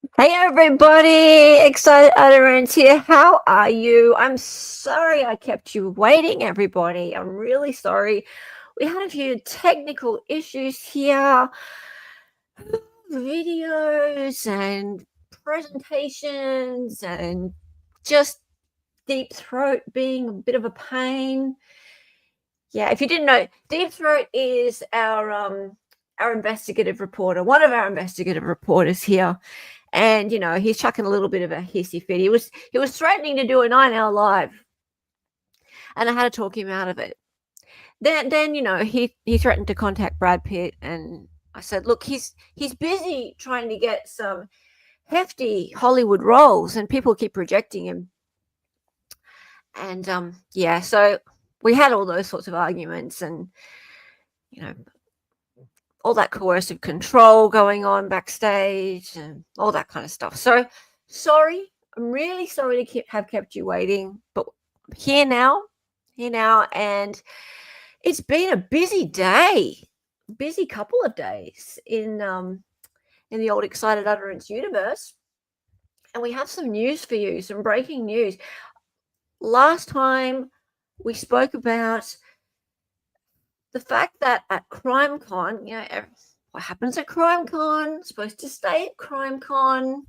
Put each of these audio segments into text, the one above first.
Hey everybody, Excited Utterance here. How are you? I'm sorry I kept you waiting, everybody. I'm really sorry. We had a few technical issues here. Videos and presentations and just Deep Throat being a bit of a pain. Yeah, if you didn't know, Deep Throat is our investigative reporter, one of our investigative reporters here. And he's chucking a little bit of a hissy fit. He was threatening to do a 9-hour live, and I had to talk him out of it. Then he threatened to contact Brad Pitt, and I said, look, he's busy trying to get some hefty Hollywood roles, and people keep rejecting him. And yeah, so we had all those sorts of arguments, and all that coercive control going on backstage and all that kind of stuff. So sorry, I'm really sorry to have kept you waiting, but here now, and it's been a busy couple of days in the old Excited Utterance universe, and we have some news for you, some breaking news. Last time we spoke about the fact that at CrimeCon, what happens at CrimeCon, supposed to stay at CrimeCon,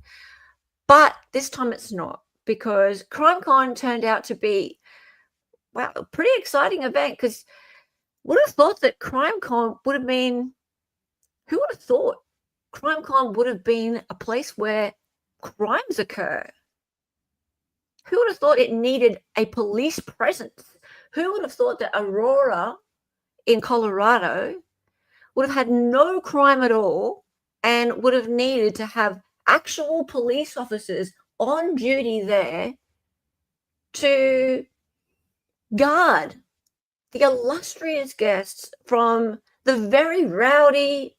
but this time it's not, because CrimeCon turned out to be, wow, a pretty exciting event, because would have thought that CrimeCon would have been, who would have thought CrimeCon would have been a place where crimes occur? Who would have thought it needed a police presence? Who would have thought that Aurora in Colorado would have had no crime at all and would have needed to have actual police officers on duty there to guard the illustrious guests from the very rowdy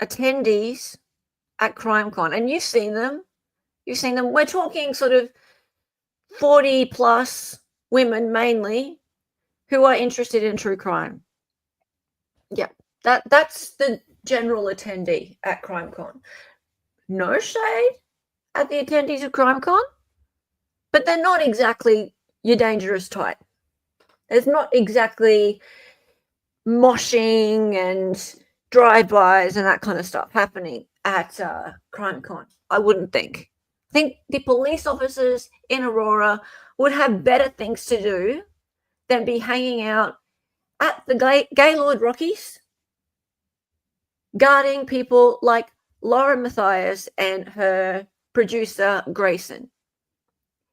attendees at CrimeCon. And you've seen them. We're talking sort of 40 plus women mainly who are interested in true crime. Yeah, that's the general attendee at CrimeCon. No shade at the attendees of CrimeCon, but they're not exactly your dangerous type. There's not exactly moshing and drive-bys and that kind of stuff happening at CrimeCon, I wouldn't think. I think the police officers in Aurora would have better things to do than be hanging out at the Gaylord Rockies, guarding people like Lauren Matthias and her producer Grayson.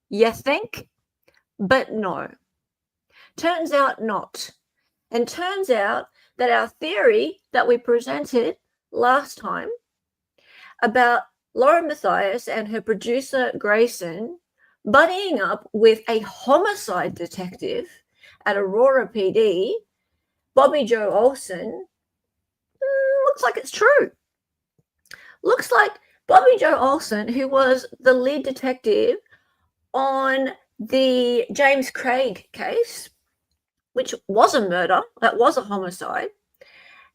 You think? But no. Turns out not. And turns out that our theory that we presented last time about Lauren Matthias and her producer Grayson buddying up with a homicide detective at Aurora PD, Bobby Joe Olson, looks like it's true. Looks like Bobby Joe Olson, who was the lead detective on the James Craig case, which was a murder, that was a homicide.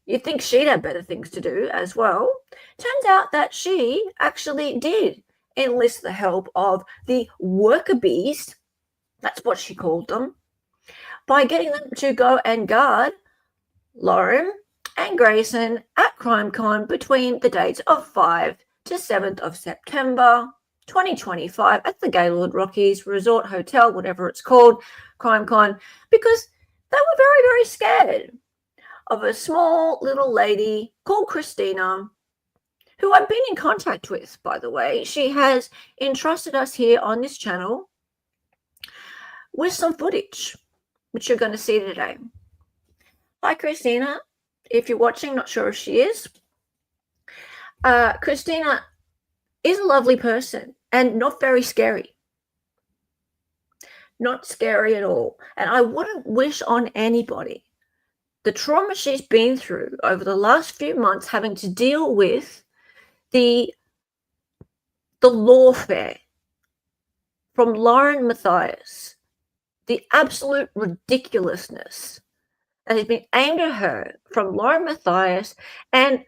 You'd think she'd have better things to do as well. Turns out that she actually did enlist the help of the worker bees, that's what she called them, by getting them to go and guard Lauren and Grayson at CrimeCon between the dates of 5 to 7th of September 2025 at the Gaylord Rockies Resort Hotel, whatever it's called, CrimeCon, because they were very, very scared of a small little lady called Christina, who I've been in contact with, by the way. She has entrusted us here on this channel with some footage, which you're going to see today. Hi, Christina. If you're watching, not sure if she is. Christina is a lovely person and not very scary. Not scary at all. And I wouldn't wish on anybody the trauma she's been through over the last few months, having to deal with the lawfare from Lauren Matthias, the absolute ridiculousness that has been aimed at her from Lauren Matthias. And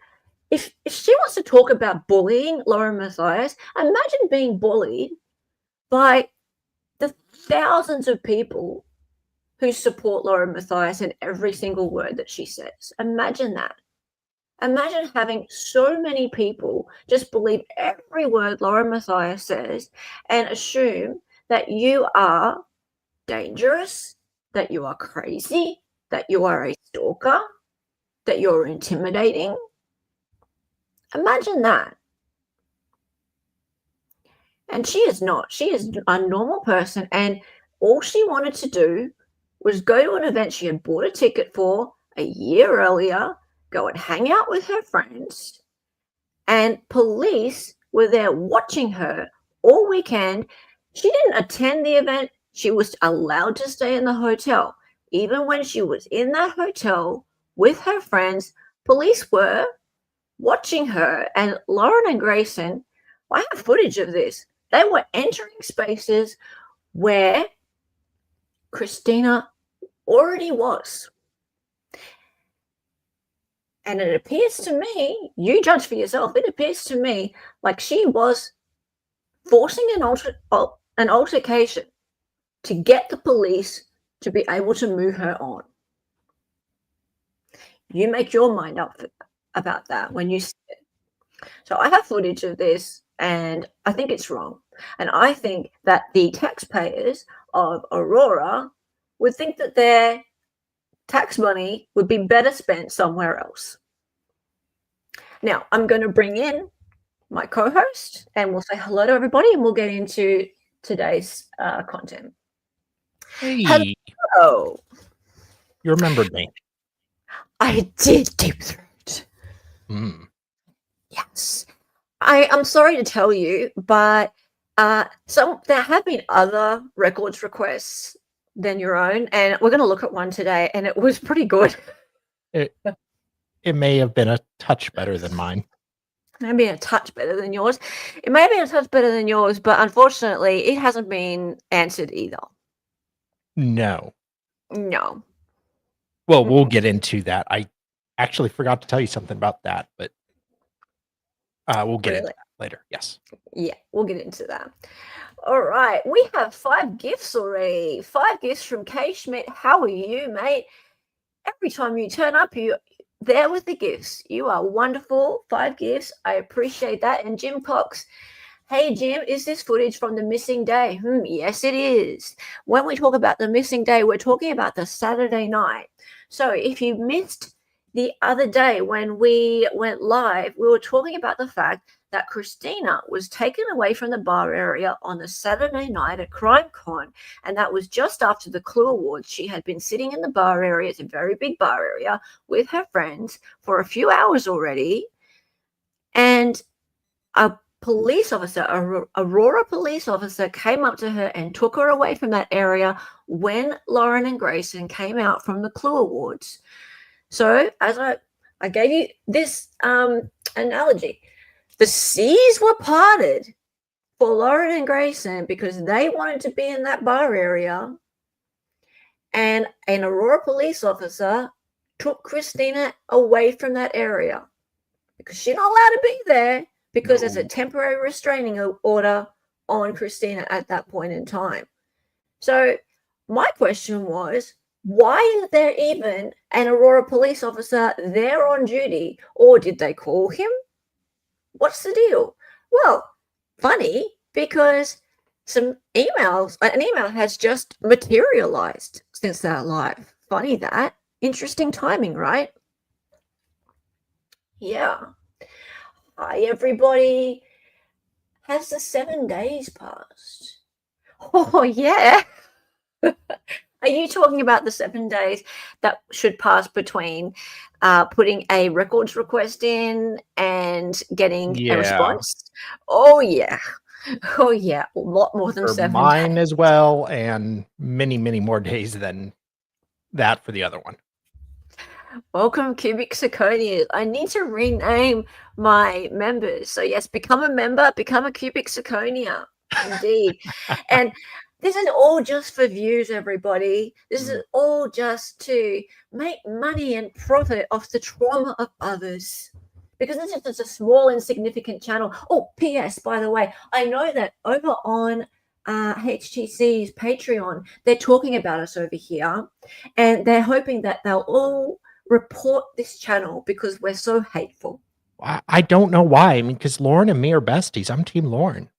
if she wants to talk about bullying Lauren Matthias. Imagine being bullied by the thousands of people who support Lauren Matthias in every single word that she says. Imagine that. Imagine having so many people just believe every word Lauren Matthias says and assume that you are dangerous, that you are crazy, that you are a stalker, that you're intimidating. Imagine that. And she is not. She is a normal person, and all she wanted to do was go to an event she had bought a ticket for a year earlier, go and hang out with her friends, and police were there watching her all weekend. She didn't attend the event. She was allowed to stay in the hotel. Even when she was in that hotel with her friends, police were watching her. And Lauren and Grayson, I have footage of this. They were entering spaces where Christina already was. And it appears to me, you judge for yourself, it appears to me like she was forcing an altercation to get the police to be able to move her on. You make your mind up about that when you see it. So I have footage of this, and I think it's wrong. And I think that the taxpayers of Aurora would think that their tax money would be better spent somewhere else. Now, I'm going to bring in my co-host, and we'll say hello to everybody, and we'll get into today's content. Hey. Hello. You remembered me. I did, Deep Throat. Yes. I'm sorry to tell you, but there have been other records requests than your own, and we're going to look at one today, and it was pretty good. It may have been a touch better than mine. Maybe a touch better than yours. It may be a touch better than yours, but unfortunately, it hasn't been answered either. No. Well, we'll get into that. I actually forgot to tell you something about that, but we'll get into that later. Yes. Yeah, we'll get into that. All right. We have 5 gifts already. 5 gifts from Kay Schmidt. How are you, mate? Every time you turn up, you're there with the gifts. You are wonderful. 5 gifts. I appreciate that. And Jim Cox. Hey, Jim, is this footage from the missing day? Yes, it is. When we talk about the missing day, we're talking about the Saturday night. So if you missed the other day when we went live, we were talking about the fact that Christina was taken away from the bar area on the Saturday night at CrimeCon, and that was just after the Clue Awards. She had been sitting in the bar area, it's a very big bar area, with her friends for a few hours already, and a police officer, Aurora police officer, came up to her and took her away from that area when Lauren and Grayson came out from the Clue Awards. So, as I gave you this analogy, the seas were parted for Lauren and Grayson because they wanted to be in that bar area, and an Aurora police officer took Christina away from that area because she's not allowed to be there because there's a temporary restraining order on Christina at that point in time. So my question was, why is there even an Aurora police officer there on duty? Or did they call him? What's the deal? Well, funny, because an email has just materialized since that live. Funny that. Interesting timing, right? Yeah. Hi, everybody. Has the 7 days passed? Oh, yeah. Are you talking about the 7 days that should pass between putting a records request in and getting a response? Oh, yeah. Oh, yeah. A lot more than 7 days. Mine as well, and many, many more days than that for the other one. Welcome, Cubic Zirconia. I need to rename my members. So, yes, become a member, become a Cubic Zirconia. Indeed. And this is all just for views, everybody. This is all just to make money and profit off the trauma of others. because it's just a small, insignificant channel. Oh, P.S. By the way, I know that over on HTC's Patreon, they're talking about us over here, and they're hoping that they'll all report this channel because we're so hateful. I don't know why. I mean, because Lauren and me are besties. I'm Team Lauren.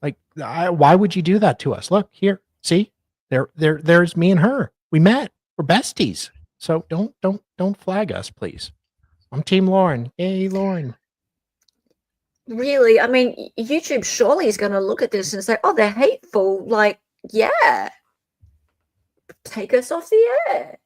Like, why would you do that to us? Look here, see, there's me and her. We met. We're besties. So don't flag us, please. I'm Team Lauren. Yay, Lauren. Really, I mean, YouTube surely is going to look at this and say, "Oh, they're hateful." Like, yeah, take us off the air.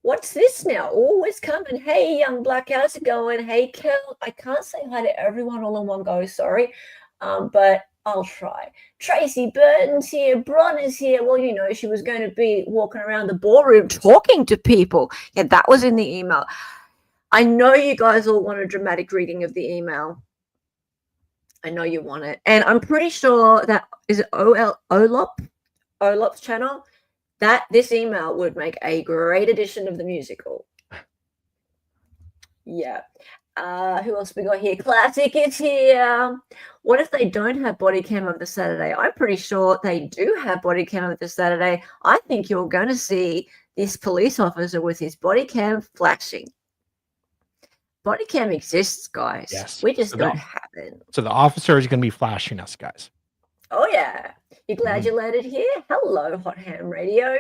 What's this now? Oh, it's coming. Hey, young black, how's it going? Hey, Kel. I can't say hi to everyone all in one go. Sorry, but I'll try. Tracy Burton's here. Bron is here. Well, you know, she was going to be walking around the ballroom talking to people. Yeah, that was in the email. I know you guys all want a dramatic reading of the email. I know you want it. And I'm pretty sure that is it Olop's channel, that this email would make a great edition of the musical. Yeah. Who else we got here? Classic is here. What if they don't have body cam of the Saturday? I'm pretty sure they do have body cam of the Saturday. I think you're going to see this police officer with his body cam flashing. Body cam exists, guys. Yes. We just don't have it. So the officer is going to be flashing us, guys. Oh, yeah. You glad you landed here? Hello, Hot Ham Radio.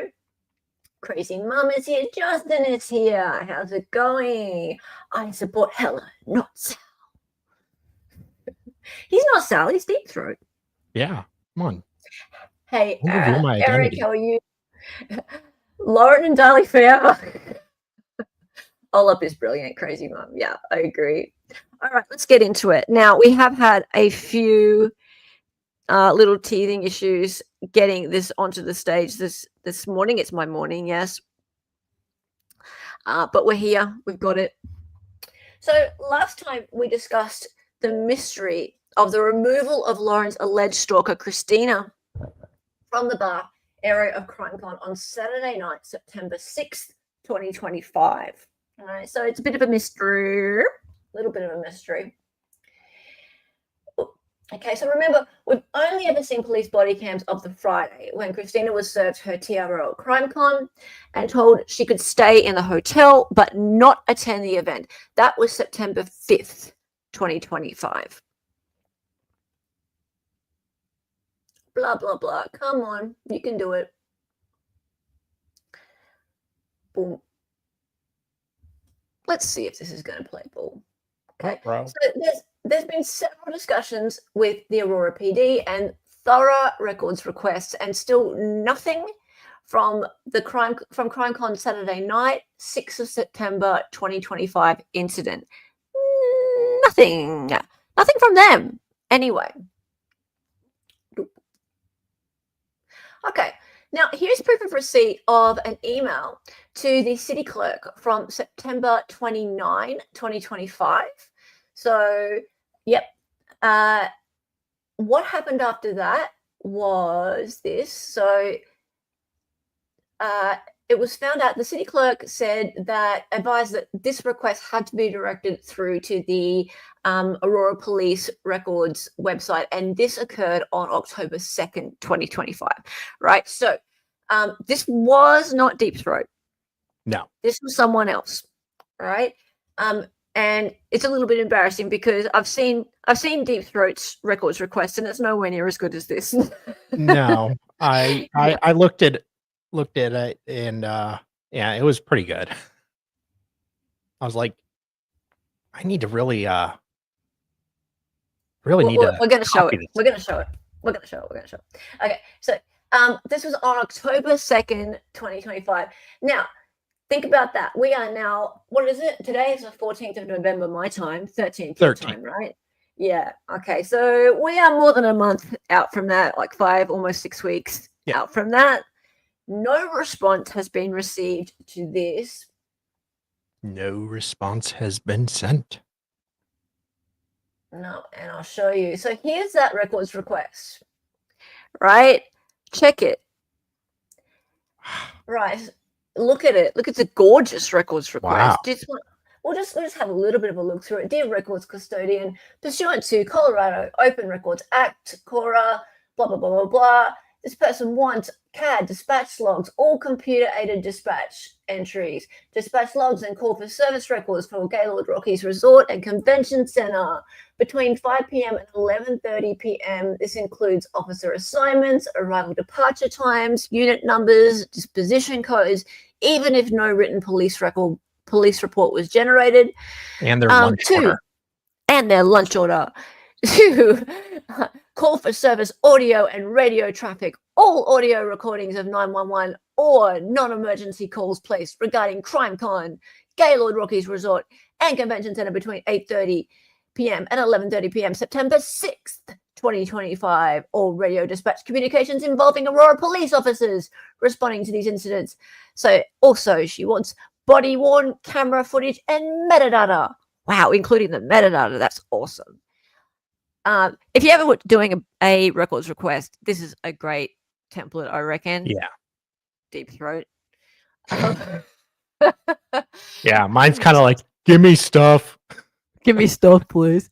Crazy Mum is here. Justin is here. How's it going? I support Hella, not Sal. He's not Sal. He's Deep Throat. Yeah. Come on. Hey, Eric, how are you? Lauren and Darlie forever. Olap is brilliant. Crazy Mum. Yeah, I agree. All right, let's get into it. Now, we have had a few little teething issues getting this onto the stage this morning. It's my morning, yes. But we're here. We've got it. So last time we discussed the mystery of the removal of Lauren's alleged stalker, Christina, from the bar area of CrimeCon on Saturday night, September 6th, 2025. All right, so it's a bit of a mystery, a little bit of a mystery. Okay, so remember, we've only ever seen police body cams of the Friday when Christina was served her TRO at CrimeCon and told she could stay in the hotel but not attend the event. That was September 5th, 2025. Blah, blah, blah. Come on, you can do it. Boom. Let's see if this is going to play ball. Okay, so there's been several discussions with the Aurora PD and thorough records requests, and still nothing from CrimeCon Saturday night, 6th of September 2025 incident. Nothing from them. Anyway. Okay. Now, here's proof of receipt of an email to the city clerk from September 29, 2025. So, yep. What happened after that was this. So, it was found out, the city clerk said that, advised that this request had to be directed through to the Aurora Police Records website, and this occurred on October 2nd, 2025, right? So this was not Deep Throat. No. This was someone else, right? And it's a little bit embarrassing because I've seen Deep Throat's records request, and it's nowhere near as good as this. No, I looked at it, and yeah, it was pretty good. I was like, I need to really we're going to show it. We're going to show it. Okay, so this was on October 2nd, 2025. Now, think about that. We are now, what is it? Today is the 14th of November, my time, 13th your time, right? Yeah. Okay, so we are more than a month out from that, like 5, almost 6 weeks out from that. No response has been received to this. No response has been sent. No, and I'll show you. So here's that records request, right? Check it. Right. Look at it. Look, it's a gorgeous records request. Wow. we'll just have a little bit of a look through it. Dear Records Custodian, pursuant to Colorado Open Records Act, CORA, blah, blah, blah, blah, blah. This person wants CAD dispatch logs, all computer-aided dispatch entries, dispatch logs and call for service records for Gaylord Rockies Resort and Convention Center between 5 p.m. and 11:30 p.m. This includes officer assignments, arrival departure times, unit numbers, disposition codes, even if no written police report was generated. And their lunch order. And their lunch order. To call for service audio and radio traffic, all audio recordings of 911 or non-emergency calls placed regarding CrimeCon, Gaylord Rockies Resort and Convention Center between 8:30 p.m. and 11:30 p.m. September 6th, 2025. All radio dispatch communications involving Aurora police officers responding to these incidents. So also she wants body-worn camera footage and metadata. Wow, including the metadata. That's awesome. If you ever were doing a records request, this is a great template, I reckon. Yeah. Deep Throat. Yeah, mine's kind of like, give me stuff. Give me stuff, please.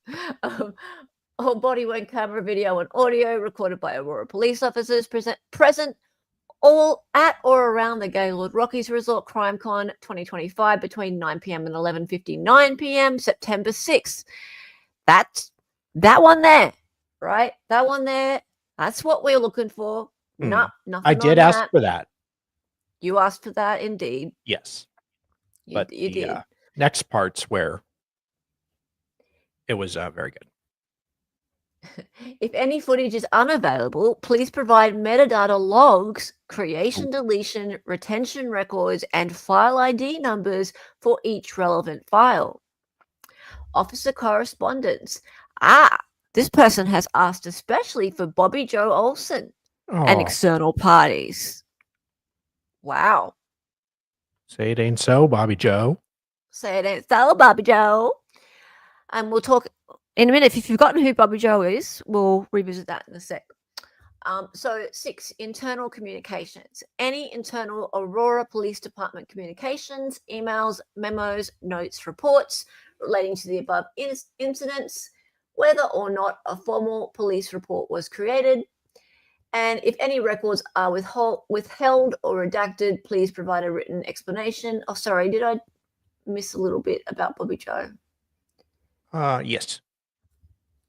All body-worn camera, video, and audio recorded by Aurora police officers present all at or around the Gaylord Rockies Resort CrimeCon 2025 between 9 p.m. and 11:59 p.m. September 6th. That one there, right? That one there. That's what we're looking for. No, nothing. I did ask for that. You asked for that, indeed. Yes. You did. Next part's where it was very good. If any footage is unavailable, please provide metadata logs, creation, deletion, retention records, and file ID numbers for each relevant file. Officer correspondence. This person has asked especially for Bobby Joe Olson and external parties. Wow. Say it ain't so, Bobby Joe. Say it ain't so, Bobby Joe. And we'll talk in a minute. If you've forgotten who Bobby Joe is, we'll revisit that in a sec. So 6, internal communications. Any internal Aurora Police Department communications, emails, memos, notes, reports relating to the above incidents, whether or not a formal police report was created. And if any records are withheld or redacted, please provide a written explanation. Oh, sorry, did I miss a little bit about Bobby Joe? Yes.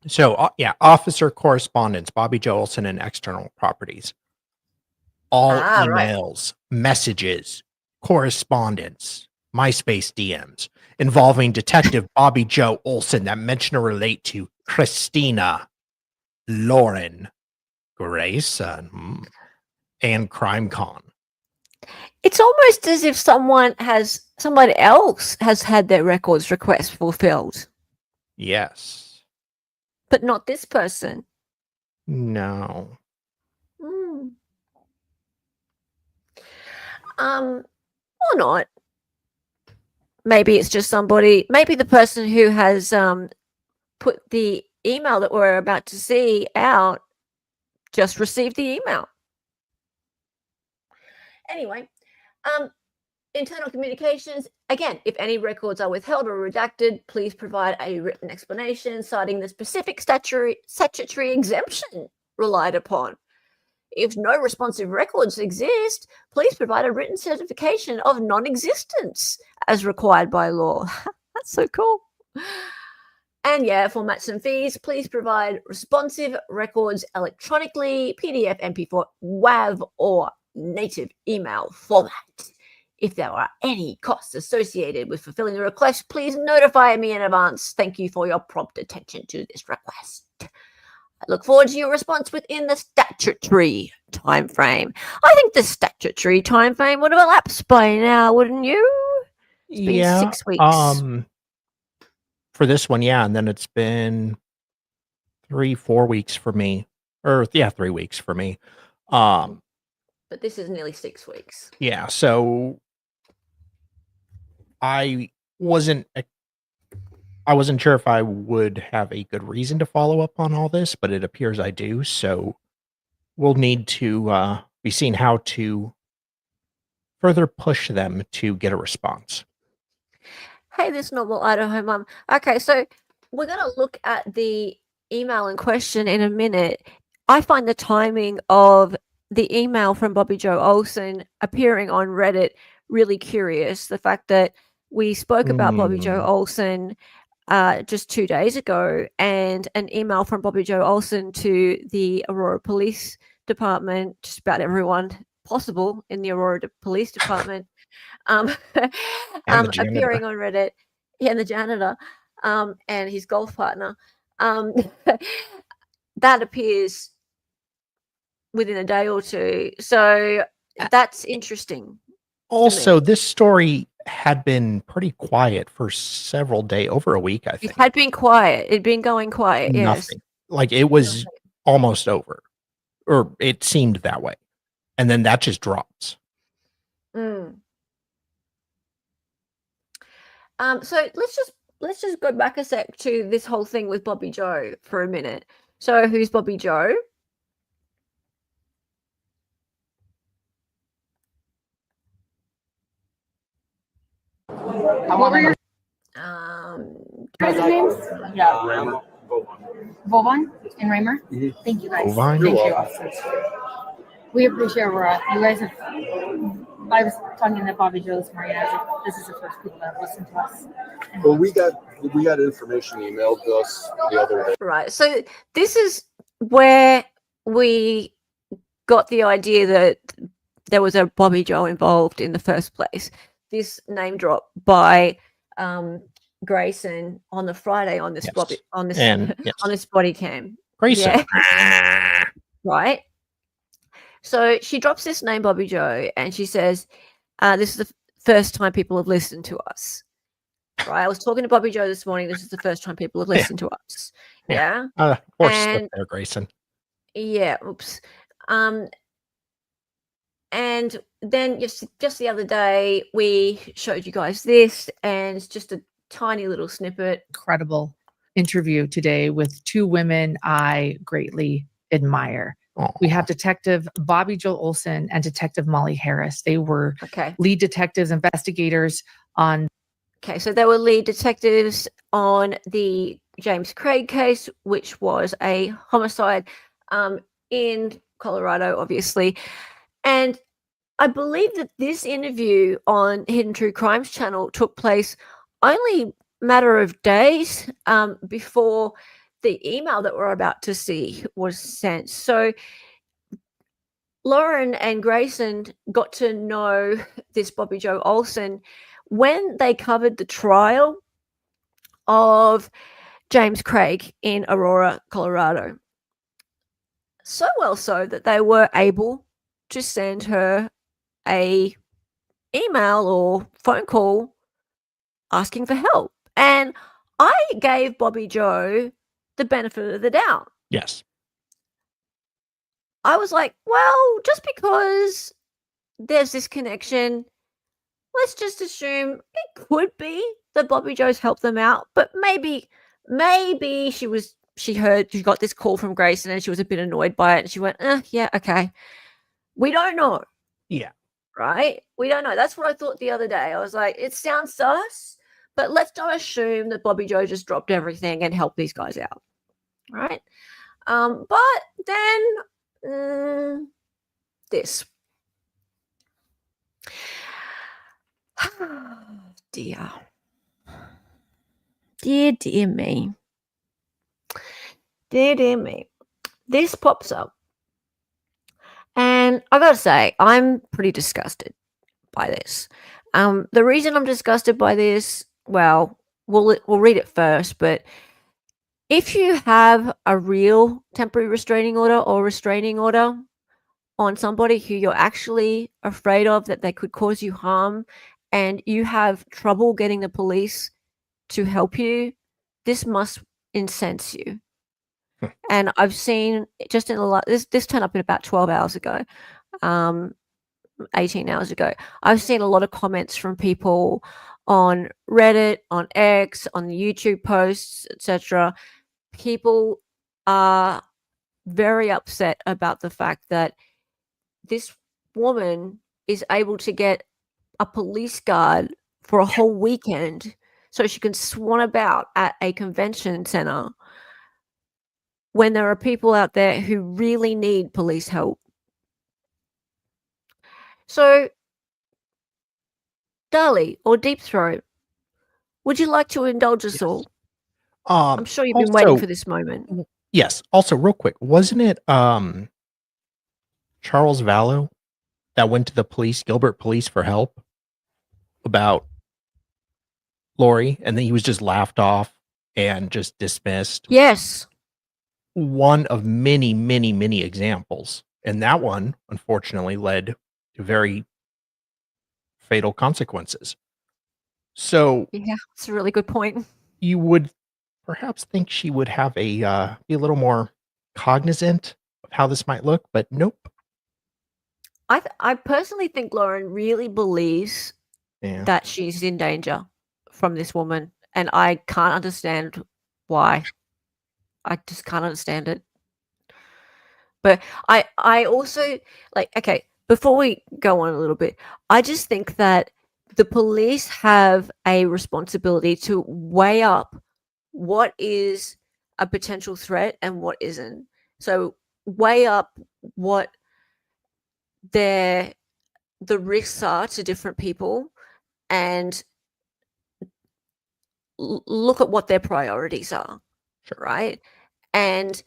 So, officer correspondence, Bobby Joe Olson and external properties. All emails, messages, correspondence, MySpace DMs involving Detective Bobby Joe Olson that mention or relate to Christina, Lauren, Grayson, and CrimeCon. It's almost as if someone else has had their records request fulfilled. Yes. But not this person. No. Or not. Maybe it's just somebody, maybe the person who has put the email that we're about to see out just received the email. Anyway, internal communications. Again, if any records are withheld or redacted, please provide a written explanation citing the specific statutory exemption relied upon. If no responsive records exist, please provide a written certification of non-existence as required by law. That's so cool. And formats and fees, please provide responsive records electronically, PDF, MP4, WAV, or native email format. If there are any costs associated with fulfilling the request, please notify me in advance. Thank you for your prompt attention to this request. I look forward to your response within the statutory time frame. I think the statutory time frame would have elapsed by now, wouldn't you? It's been 6 weeks. For this one, and then it's been 3-4 weeks for me. 3 weeks for me. But this is nearly 6 weeks. Yeah, so I wasn't sure if I would have a good reason to follow up on all this, but it appears I do. So we'll need to be seeing how to further push them to get a response. Hey, this normal Idaho mum. Okay, so we're going to look at the email in question in a minute. I find the timing of the email from Bobby Joe Olson appearing on Reddit really curious. The fact that we spoke about Bobby Joe Olson just 2 days ago, and an email from Bobby Joe Olson to the Aurora Police Department, just about everyone possible in the Aurora Police Department, And the janitor. appearing on Reddit. Yeah, and the janitor, and his golf partner. That appears within a day or two. So that's interesting. Also, this story had been pretty quiet for several days, over a week, I think. It had been quiet. It'd been going quiet. Yes. Nothing. Like it was almost over, or it seemed that way. And then that just drops. So let's just go back a sec to this whole thing with Bobby Joe for a minute. So who's Bobby Joe? What were your guys' names? Yeah. Vovon and Raymer? Thank you guys. Vovon. Thank you. We appreciate Aurora. You guys have. I was talking to Bobby Joe this morning. I was like, this is the first people that listen to us. Well, we got information emailed to us the other day. Right. So this is where we got the idea that there was a Bobby Joe involved in the first place. This name drop by Grayson on the Friday on this Bobby on this on this body cam. Grayson. Yeah. Right. So she drops this name, Bobby Joe, and she says, this is the first time people have listened to us. Right. I was talking to Bobby Joe this morning. This is the first time people have listened to us. Yeah. Or slip there, Grayson. Yeah. Oops. And then just the other day, we showed you guys this, and it's just a tiny little snippet. Incredible interview today with two women I greatly admire. Aww. We have Detective Bobby Joe Olson and Detective Molly Harris. They were lead detectives, investigators on. Okay, so they were lead detectives on the James Craig case, which was a homicide in Colorado, obviously. And I believe that this interview on Hidden True Crimes channel took place only a matter of days before the email that we're about to see was sent. So Lauren and Grayson got to know this Bobby Joe Olson when they covered the trial of James Craig in Aurora, Colorado. So well so that they were able to send her a email or phone call asking for help. And I gave Bobby Joe the benefit of the doubt. Yes. I was like, well, just because there's this connection, let's just assume it could be that Bobby Joe's helped them out, but maybe she got this call from Grayson and she was a bit annoyed by it and she went, yeah, okay. We don't know. Yeah. Right? We don't know. That's what I thought the other day. I was like, it sounds sus, but let's not assume that Bobby Joe just dropped everything and helped these guys out. Right? But then this. Dear. Dear me. Dear me. This pops up. And I gotta say, I'm pretty disgusted by this. The reason I'm disgusted by this, well, we'll read it first, but if you have a real temporary restraining order or restraining order on somebody who you're actually afraid of that they could cause you harm, and you have trouble getting the police to help you, this must incense you. And I've seen just in this turned up in about 12 hours ago, 18 hours ago. I've seen a lot of comments from people on Reddit, on X, on the YouTube posts, etc. People are very upset about the fact that this woman is able to get a police guard for a whole weekend so she can swan about at a convention center when there are people out there who really need police help. So, Dali or Deep Throat, would you like to indulge us all? I'm sure you've been waiting for this moment. Yes. Also, real quick, wasn't it Charles Vallow that went to the police, Gilbert Police, for help about Lori, and then he was just laughed off and just dismissed? Yes. One of many, many, many examples. And that one, unfortunately, led to very fatal consequences. So yeah, it's a really good point. You would perhaps think she would have be a little more cognizant of how this might look, but nope. I personally think Lauren really believes that she's in danger from this woman, and I can't understand why. I just can't understand it. But I also, like, okay, before we go on a little bit, I just think that the police have a responsibility to weigh up what is a potential threat and what isn't. So weigh up what the risks are to different people and look at what their priorities are. Sure. Right? And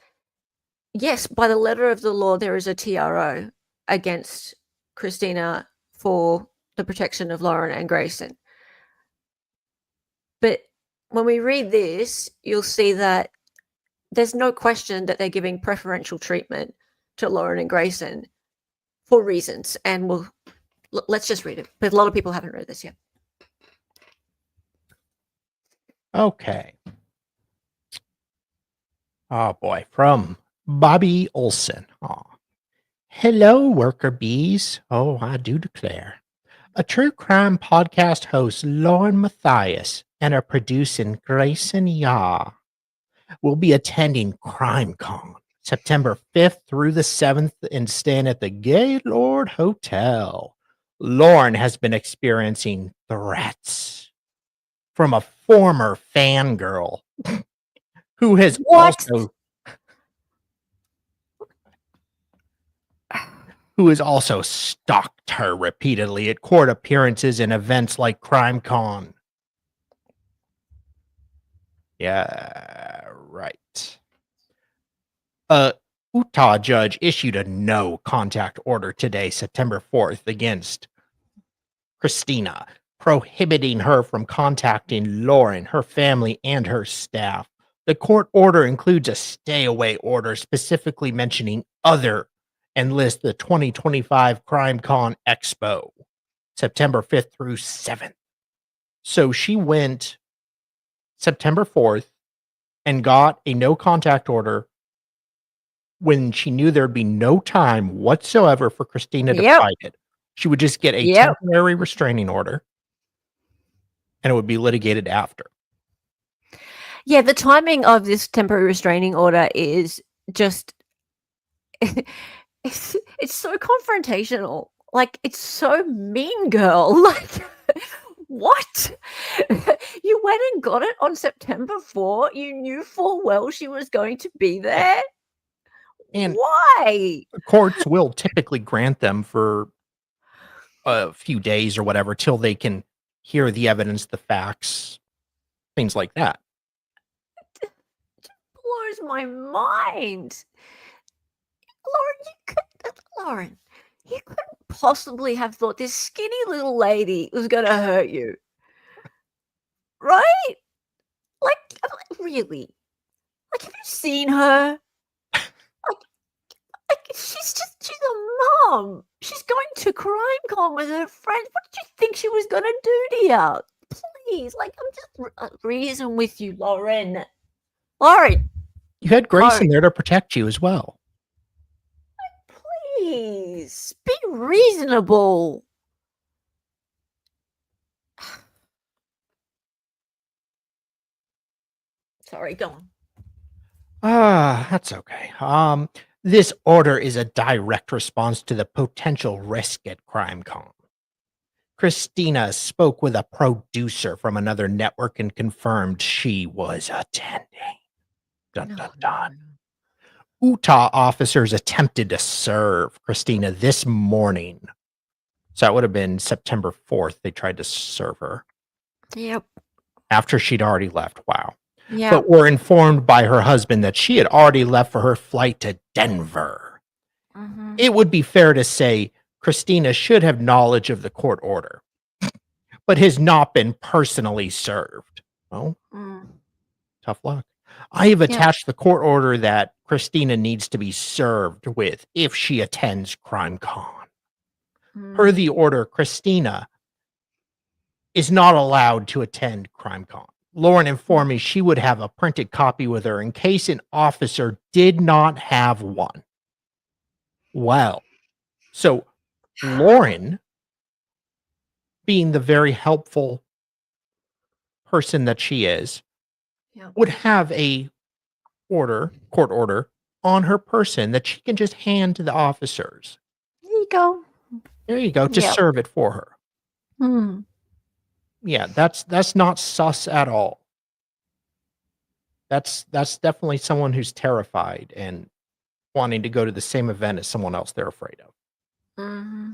yes, by the letter of the law, there is a TRO against Christina for the protection of Lauren and Grayson. But when we read this, you'll see that there's no question that they're giving preferential treatment to Lauren and Grayson for reasons. And let's just read it. But a lot of people haven't read this yet. Okay. Oh boy, from Bobby Olson. Oh. Hello, worker bees. Oh, I do declare. A true crime podcast host, Lauren Matthias, and our producing Grayson Yaw will be attending CrimeCon September 5th through the 7th and staying at the Gaylord Hotel. Lauren has been experiencing threats from a former fangirl who has also stalked her repeatedly at court appearances and events like CrimeCon. Yeah, right. Utah judge issued a no contact order today, September 4th, against Christina, prohibiting her from contacting Lauren, her family, and her staff. The court order includes a stay away order specifically mentioning other and lists the 2025 CrimeCon Expo, September 5th through 7th. So she went September 4th and got a no contact order when she knew there'd be no time whatsoever for Christina to fight it. She would just get a temporary restraining order and it would be litigated after. Yeah, the timing of this temporary restraining order is just it's so confrontational. Like, it's so mean girl. Like, what? You went and got it on September 4. You knew full well she was going to be there. And why? Courts will typically grant them for a few days or whatever till they can hear the evidence, the facts, things like that. It blows my mind. Lauren, you couldn't possibly have thought this skinny little lady was going to hurt you. Right? Like, really? Like, have you seen her? She's a mom. She's going to CrimeCon with her friends. What did you think she was going to do to you? Please, like, I'm just reason with you, Lauren. You had Grayson there to protect you as well. Please, be reasonable. Sorry, go on. That's okay. This order is a direct response to the potential risk at CrimeCon. Christina spoke with a producer from another network and confirmed she was attending. Dun, dun, dun. Utah officers attempted to serve Christina this morning. So that would have been September 4th. They tried to serve her. Yep. After she'd already left. Wow. Yeah. But were informed by her husband that she had already left for her flight to Denver. Mm-hmm. It would be fair to say Christina should have knowledge of the court order, but has not been personally served. Well, tough luck. I have attached the court order that Christina needs to be served with if she attends CrimeCon. Per the order, Christina is not allowed to attend CrimeCon. Lauren informed me she would have a printed copy with her in case an officer did not have one. Well, so Lauren, being the very helpful person that she is, would have a court order on her person that she can just hand to the officers. There you go. Just serve it for her. Hmm. Yeah, that's not sus at all. That's definitely someone who's terrified and wanting to go to the same event as someone else they're afraid of. Mm-hmm.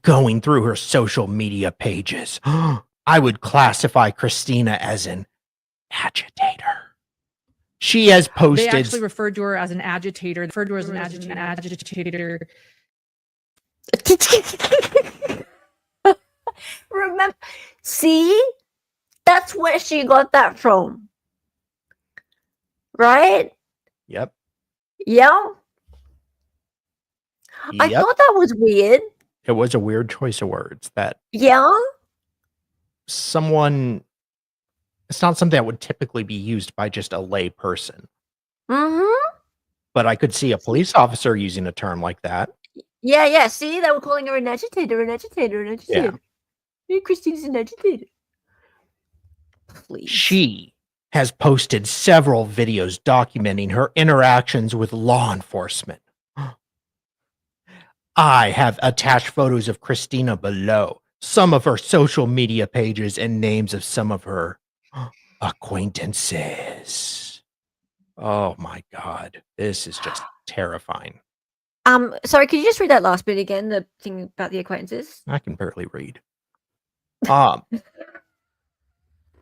Going through her social media pages, I would classify Christina as an agitator. She has posted. They actually referred to her as an agitator. They referred to her as an agitator. Remember, see, that's where she got that from, right? Yep. Yeah. I thought that was weird. It was a weird choice of words that. Yeah. Someone. It's not something that would typically be used by just a lay person. Mm-hmm. But I could see a police officer using a term like that. Yeah. See, they were calling her an agitator. Yeah. Hey, Christina's an agitator. Please. She has posted several videos documenting her interactions with law enforcement. I have attached photos of Christina below, some of her social media pages, and names of some of her acquaintances. Oh my God. This is just terrifying. Sorry, could you just read that last bit again? The thing about the acquaintances? I can barely read.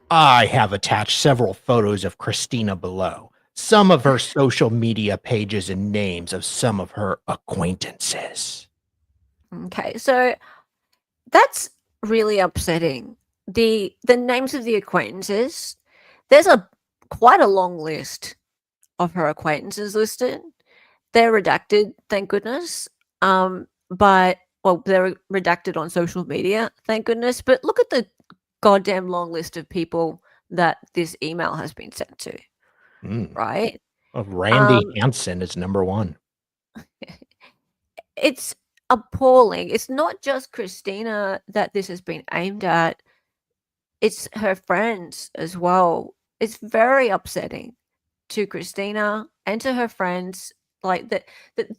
I have attached several photos of Christina below, some of her social media pages, and names of some of her acquaintances. Okay, so that's really upsetting. The names of the acquaintances, there's quite a long list of her acquaintances listed. They're redacted, thank goodness. But they're redacted on social media, thank goodness. But look at the goddamn long list of people that this email has been sent to, right? Randy Hansen is number one. It's appalling. It's not just Christina that this has been aimed at. It's her friends as well. It's very upsetting to Christina and to her friends. Like that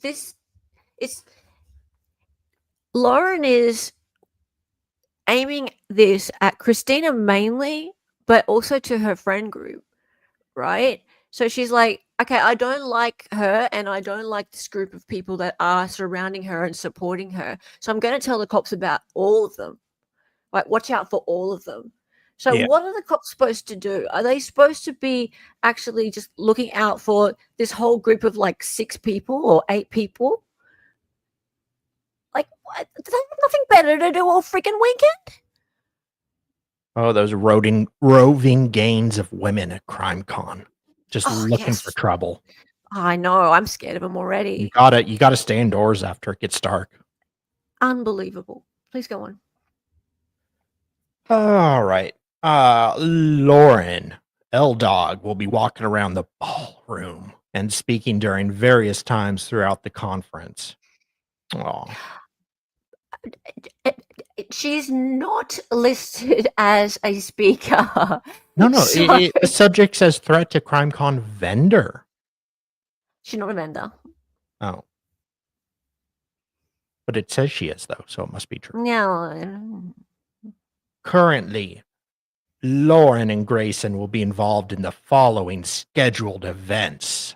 this is Lauren is aiming this at Christina mainly, but also to her friend group, right? So she's like, okay, I don't like her and I don't like this group of people that are surrounding her and supporting her. So I'm going to tell the cops about all of them. Like, watch out for all of them. So what are the cops supposed to do? Are they supposed to be actually just looking out for this whole group of like 6 people or 8 people? Like, what? Do they have nothing better to do all freaking weekend? Oh, those roving gangs of women at CrimeCon, just looking for trouble. I know. I'm scared of them already. You gotta stay indoors after it gets dark. Unbelievable. Please go on. All right. Lauren L-Dog will be walking around the ballroom and speaking during various times throughout the conference. Oh. She's not listed as a speaker. No. The subject says threat to CrimeCon vendor. She's not a vendor. Oh. But it says she is, though, so it must be true. No. Currently, Lauren and Grayson will be involved in the following scheduled events.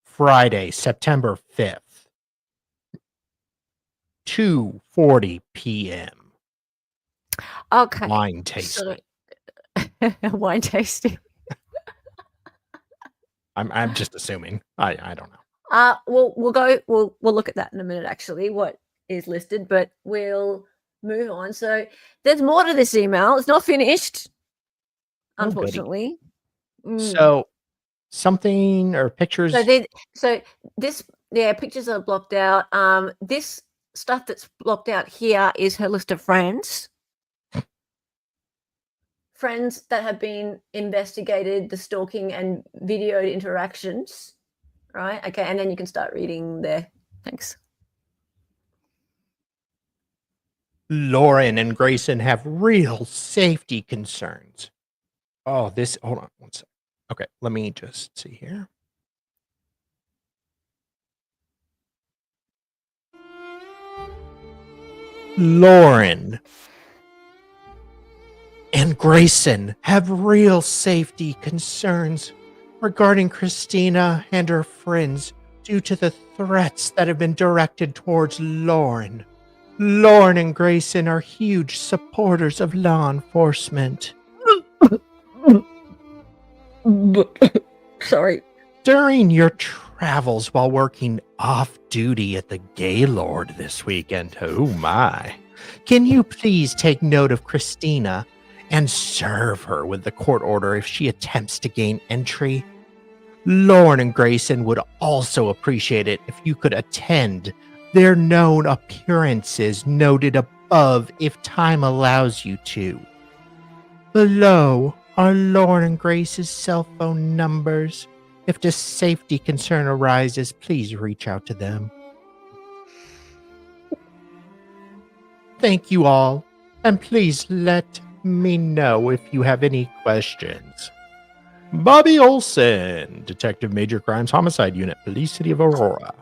Friday, September 5th, 2:40 p.m. Okay. Wine tasting. Wine tasting. I'm just assuming. I don't know. We'll look at that in a minute, actually, what is listed, but we'll move on. So there's more to this email. It's not finished, unfortunately. So something or pictures. Pictures are blocked out. This stuff that's blocked out here is her list of friends. Friends that have been investigated, the stalking and videoed interactions. Right? Okay, and then you can start reading there. Thanks. Lauren and Grayson have real safety concerns. Hold on one second. Okay, let me just see here. Lauren and Grayson have real safety concerns regarding Christina and her friends due to the threats that have been directed towards Lauren. Lauren and Grayson are huge supporters of law enforcement. Sorry. During your travels while working off-duty at the Gaylord this weekend, oh my, can you please take note of Christina and serve her with the court order if she attempts to gain entry? Lauren and Grayson would also appreciate it if you could attend their known appearances noted above if time allows you to. Below are Lauren and Grace's cell phone numbers. If the safety concern arises, please reach out to them. Thank you all, and please let me know if you have any questions. Bobby Olson, Detective Major Crimes Homicide Unit, Police City of Aurora.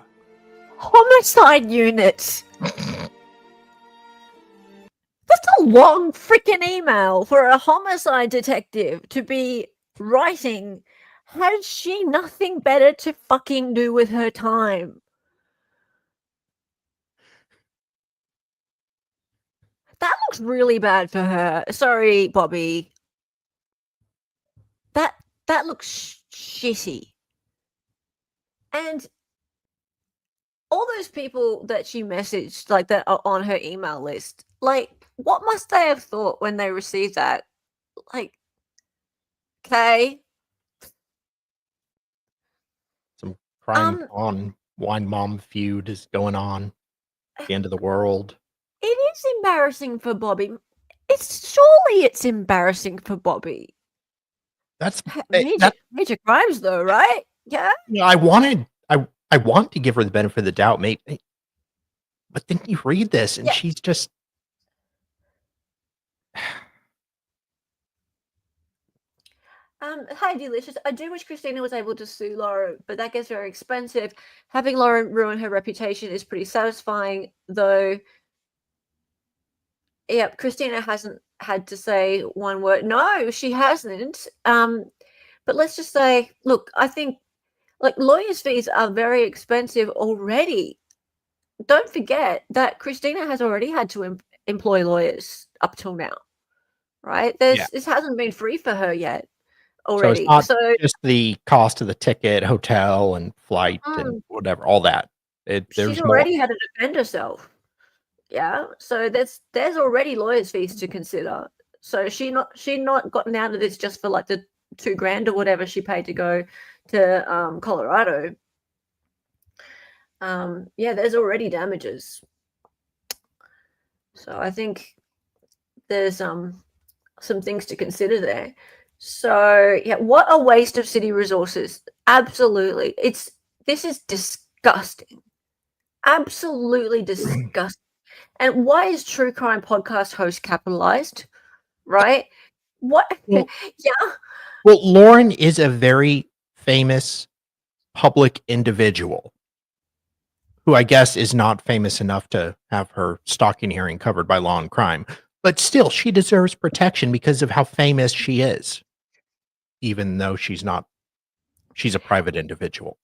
Homicide Unit! That's a long freaking email for a homicide detective to be writing. Has she nothing better to fucking do with her time? That looks really bad for her. Sorry, Bobby. That looks shitty. And all those people that she messaged, like, that are on her email list, like, what must they have thought when they received that? Like, okay. Some CrimeCon wine mom feud is going on. The end of the world. It is embarrassing for Bobby. Surely it's embarrassing for Bobby. That's major crimes, though, right? Yeah. You know, I want to give her the benefit of the doubt, mate. But then you read this, and she's just. Hi, Delicious. I do wish Christina was able to sue Laura, but that gets very expensive. Having Laura ruin her reputation is pretty satisfying, though. Yeah, Christina hasn't had to say one word. No, she hasn't. But let's just say, look, I think, like, lawyers' fees are very expensive already. Don't forget that Christina has already had to employ lawyers up till now, right? This hasn't been free for her yet already. So it's not just the cost of the ticket, hotel, and flight, and whatever, all that. She's already had to defend herself. Yeah, so there's already lawyers' fees to consider. So she not gotten out of this just for like the $2,000 or whatever she paid to go to Colorado. There's already damages. So I think there's some things to consider there. So yeah, what a waste of city resources. Absolutely. This is disgusting. Absolutely disgusting. And why is True Crime Podcast host capitalized? Right? What? Well, yeah. Well, Lauren is a very famous public individual who I guess is not famous enough to have her stalking hearing covered by Law and Crime. But still, she deserves protection because of how famous she is, even though she's not. She's a private individual.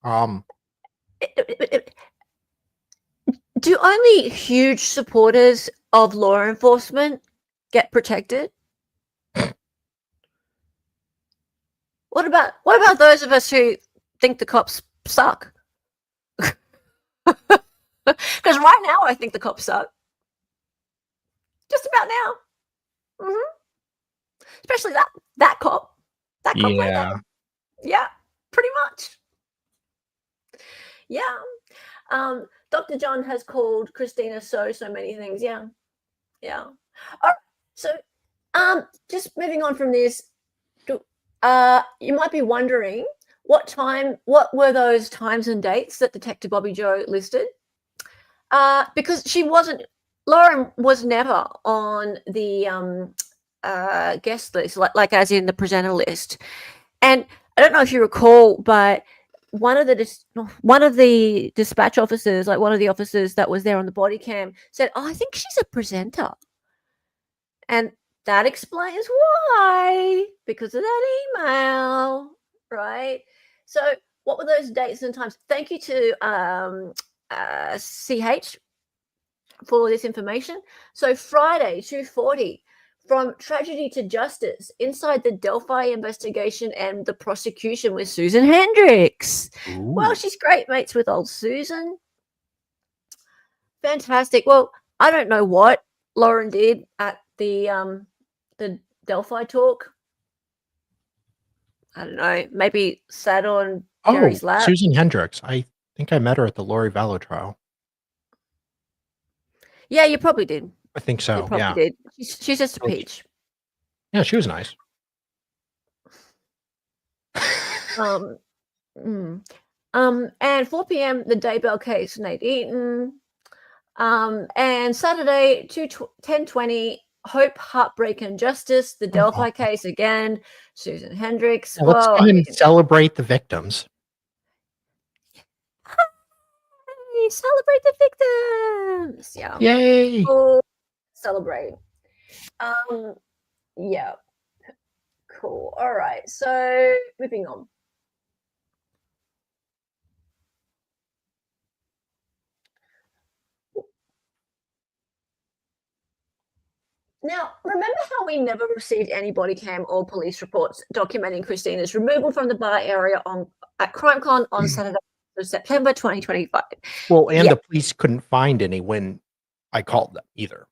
Do only huge supporters of law enforcement get protected? What about those of us who think the cops suck? Because right now I think the cops suck. Just about now. Especially that cop. That cop right there. Yeah, pretty much. Yeah. Dr. John has called Christina so many things. Yeah. All right. So just moving on from this, you might be wondering what were those times and dates that Detective Bobby Joe listed? Because Lauren was never on the guest list, like as in the presenter list. And I don't know if you recall, but one of the dispatch officers, like one of the officers that was there on the body cam, said, "Oh, I think she's a presenter," and that explains why, because of that email, right? So, what were those dates and times? Thank you to CH for this information. So, Friday, 2:40. From tragedy to justice, inside the Delphi investigation and the prosecution with Susan Hendricks. Ooh. Well, she's great mates with old Susan. Fantastic. Well, I don't know what Lauren did at the Delphi talk. I don't know. Maybe sat on Jerry's lap. Susan Hendricks. I think I met her at the Lori Vallow trial. Yeah, you probably did. I think so. You probably did. She's just a peach. Yeah, she was nice. And 4 p.m. the Daybell case, Nate Eaton. And Saturday 10:20 Hope, Heartbreak and Justice, the Delphi case again, Susan Hendricks. Yeah, let's go and celebrate the victims. Hey, celebrate the victims. Yeah. Yay. Oh, celebrate. Yeah. Cool. All right. So moving on. Now, remember how we never received any body cam or police reports documenting Christina's removal from the bar area at CrimeCon on Saturday, September 2025? Well, and the police couldn't find any when I called them either.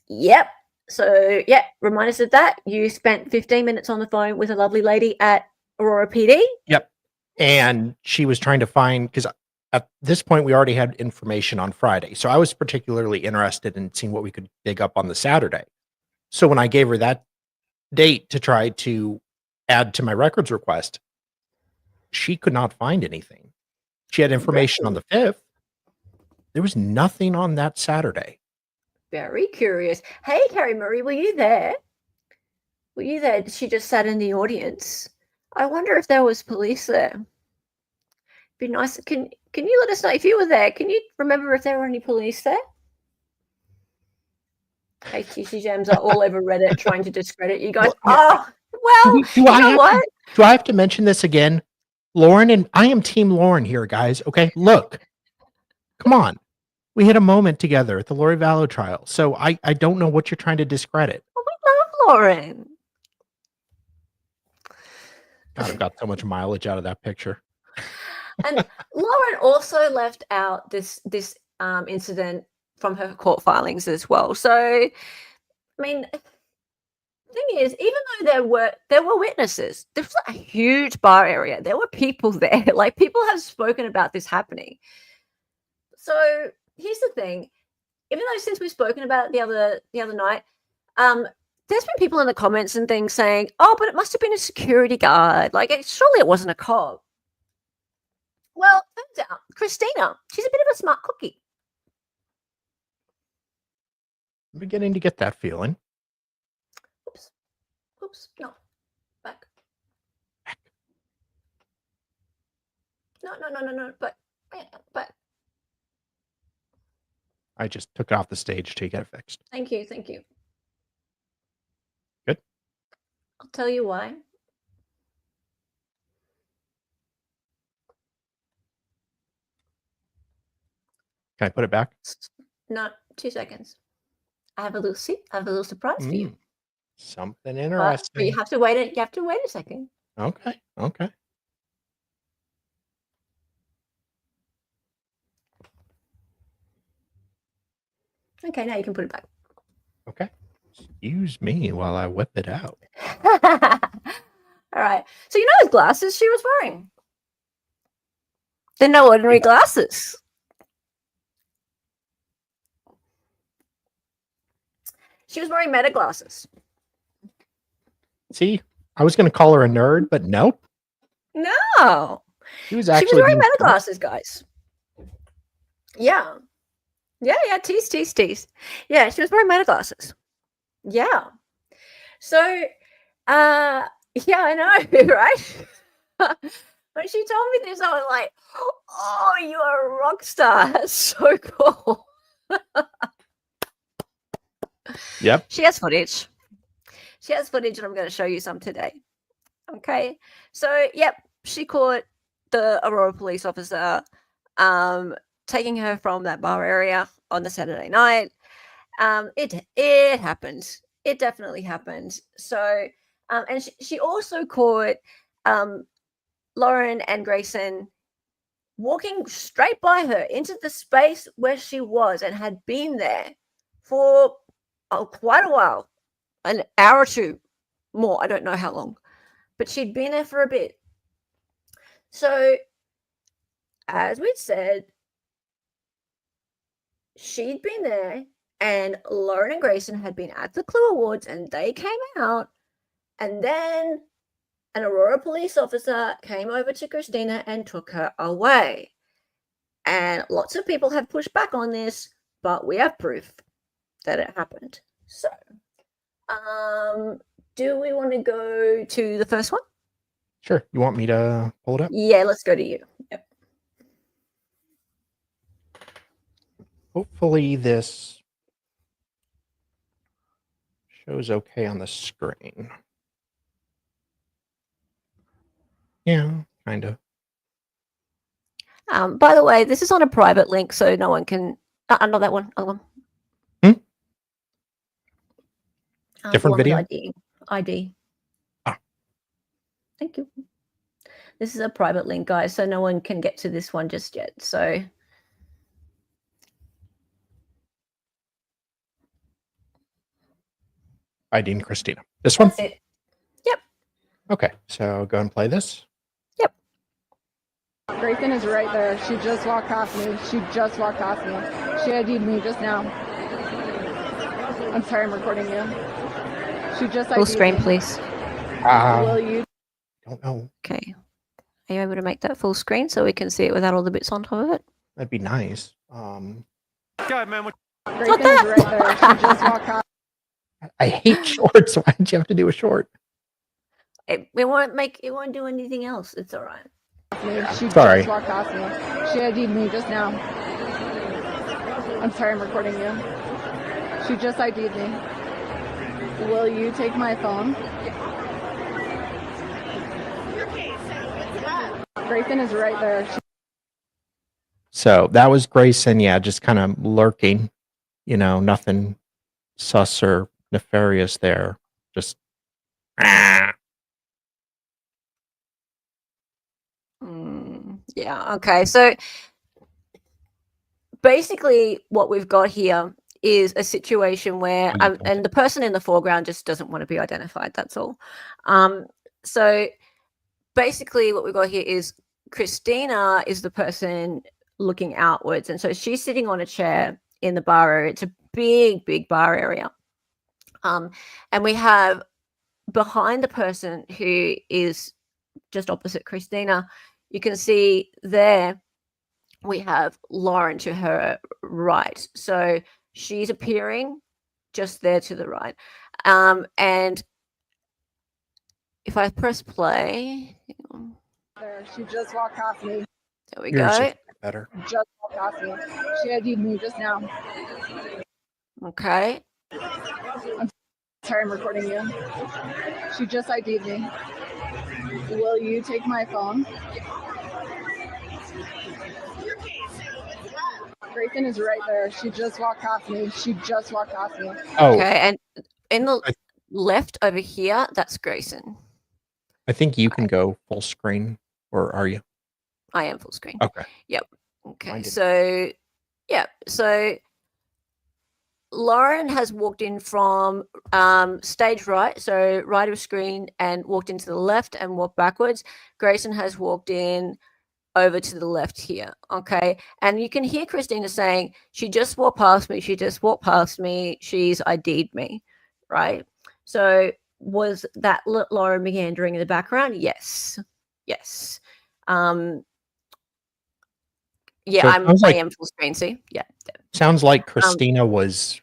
Yep. So, remind us of that. You spent 15 minutes on the phone with a lovely lady at Aurora PD. Yep. And she was trying to find, because at this point we already had information on Friday. So I was particularly interested in seeing what we could dig up on the Saturday. So when I gave her that date to try to add to my records request, she could not find anything. She had information on the 5th. There was nothing on that Saturday. Very curious. Hey, Carrie Marie, were you there? Were you there? She just sat in the audience. I wonder if there was police there. Be nice. Can you let us know if you were there? Can you remember if there were any police there? HTC Gems are all over Reddit trying to discredit you guys. Do I have to mention this again? Lauren, and I am Team Lauren here, guys. Okay, look. Come on. We had a moment together at the Lori Vallow trial. So I don't know what you're trying to discredit. Well, we love Lauren. God, I've got so much mileage out of that picture. And Lauren also left out this incident from her court filings as well. So, I mean, the thing is, even though there were witnesses, there was a huge bar area. There were people there. Like, people have spoken about this happening. So here's the thing: even though since we've spoken about it the other night, there's been people in the comments and things saying, "Oh, but it must have been a security guard. Like, surely it wasn't a cop." Well, turns out Christina, she's a bit of a smart cookie. I'm beginning to get that feeling. Oops. No. Back. No. But. I just took it off the stage to get it fixed. Thank you. Thank you. Good. I'll tell you why. Can I put it back? No, 2 seconds. I have a little surprise for you. Something But interesting. you have to wait. You have to wait a second. Okay. Okay. Okay, now you can put it back. Okay. Excuse me while I whip it out. All right. So you know those glasses she was wearing? They're no ordinary glasses. She was wearing Meta glasses. See, I was going to call her a nerd, but nope. No. She was She was wearing Meta glasses, guys. Yeah. Yeah. Tease. Yeah, she was wearing Meta glasses. Yeah. So, yeah, I know, right? When she told me this, I was like, oh, you are a rock star. That's so cool. Yep. She has footage. And I'm going to show you some today. Okay. So, yep, she caught the Aurora police officer taking her from that bar area on the Saturday night. It happened. It definitely happened. So, and she also caught Lauren and Grayson walking straight by her into the space where she was and had been there for quite a while, an hour or two more. I don't know how long, but she'd been there for a bit. So, as we'd said, she'd been there, and Lauren and Grayson had been at the Clue Awards, and they came out, and then an Aurora police officer came over to Christina and took her away. And lots of people have pushed back on this, but we have proof that it happened. So, do we want to go to the first one? Sure. You want me to pull it up? Yeah, let's go to you. Yep. Hopefully this shows okay on the screen. Yeah, kind of. By the way, this is on a private link, so no one can. Not that one. Other one. Different video. ID. Ah. Thank you. This is a private link, guys, so no one can get to this one just yet. So. ID and Christina. This one? That's it. Yep. Okay, so go and play this. Yep. Grayson is right there. She just walked past me. She ID'd me just now. I'm sorry, I'm recording you. She just ID'd Full screen, me. please. Will you? Don't know. Okay. Are you able to make that full screen so we can see it without all the bits on top of it? That'd be nice. God, man. Grayson is right there. She just walked past. I hate shorts. Why did you have to do a short? It won't do anything else. It's all right. She Sorry. just walked past me. She ID'd me just now. I'm sorry, I'm recording you. She just ID'd me. Will you take my phone? Grayson is right there. So that was Grayson. Yeah, just kind of lurking. You know, nothing sus or nefarious there. Just. Yeah. Okay. So basically, what we've got here is a situation where, and the person in the foreground just doesn't want to be identified. That's all. So basically, what we've got here is Christina is the person looking outwards, and so she's sitting on a chair in the bar area. It's a big bar area. And we have behind the person who is just opposite Christina, you can see there we have Lauren to her right. So she's appearing just there to the right. And if I press play, She just walked past me. There we Yours go. is better. Just walked past me. She ID'd me just now. Okay. I'm sorry, I'm recording you. She just ID'd me. Will you take my phone? Grayson is right there. She just walked past me. Oh, Okay, and in the I- left over here, that's Grayson. I think you can go full screen, or are you? I am full screen. Okay. Yep. Okay. Mine didn't. So, yeah. So Lauren has walked in from stage right, so right of screen, and walked into the left and walked backwards. Grayson has walked in over to the left here. Okay. And you can hear Christina saying, she just walked past me. She's ID'd me. Right. So was that Lauren meandering in the background? Yes. Yes. Yeah, So it sounds I like- am full screen. See? Yeah. Sounds like Christina was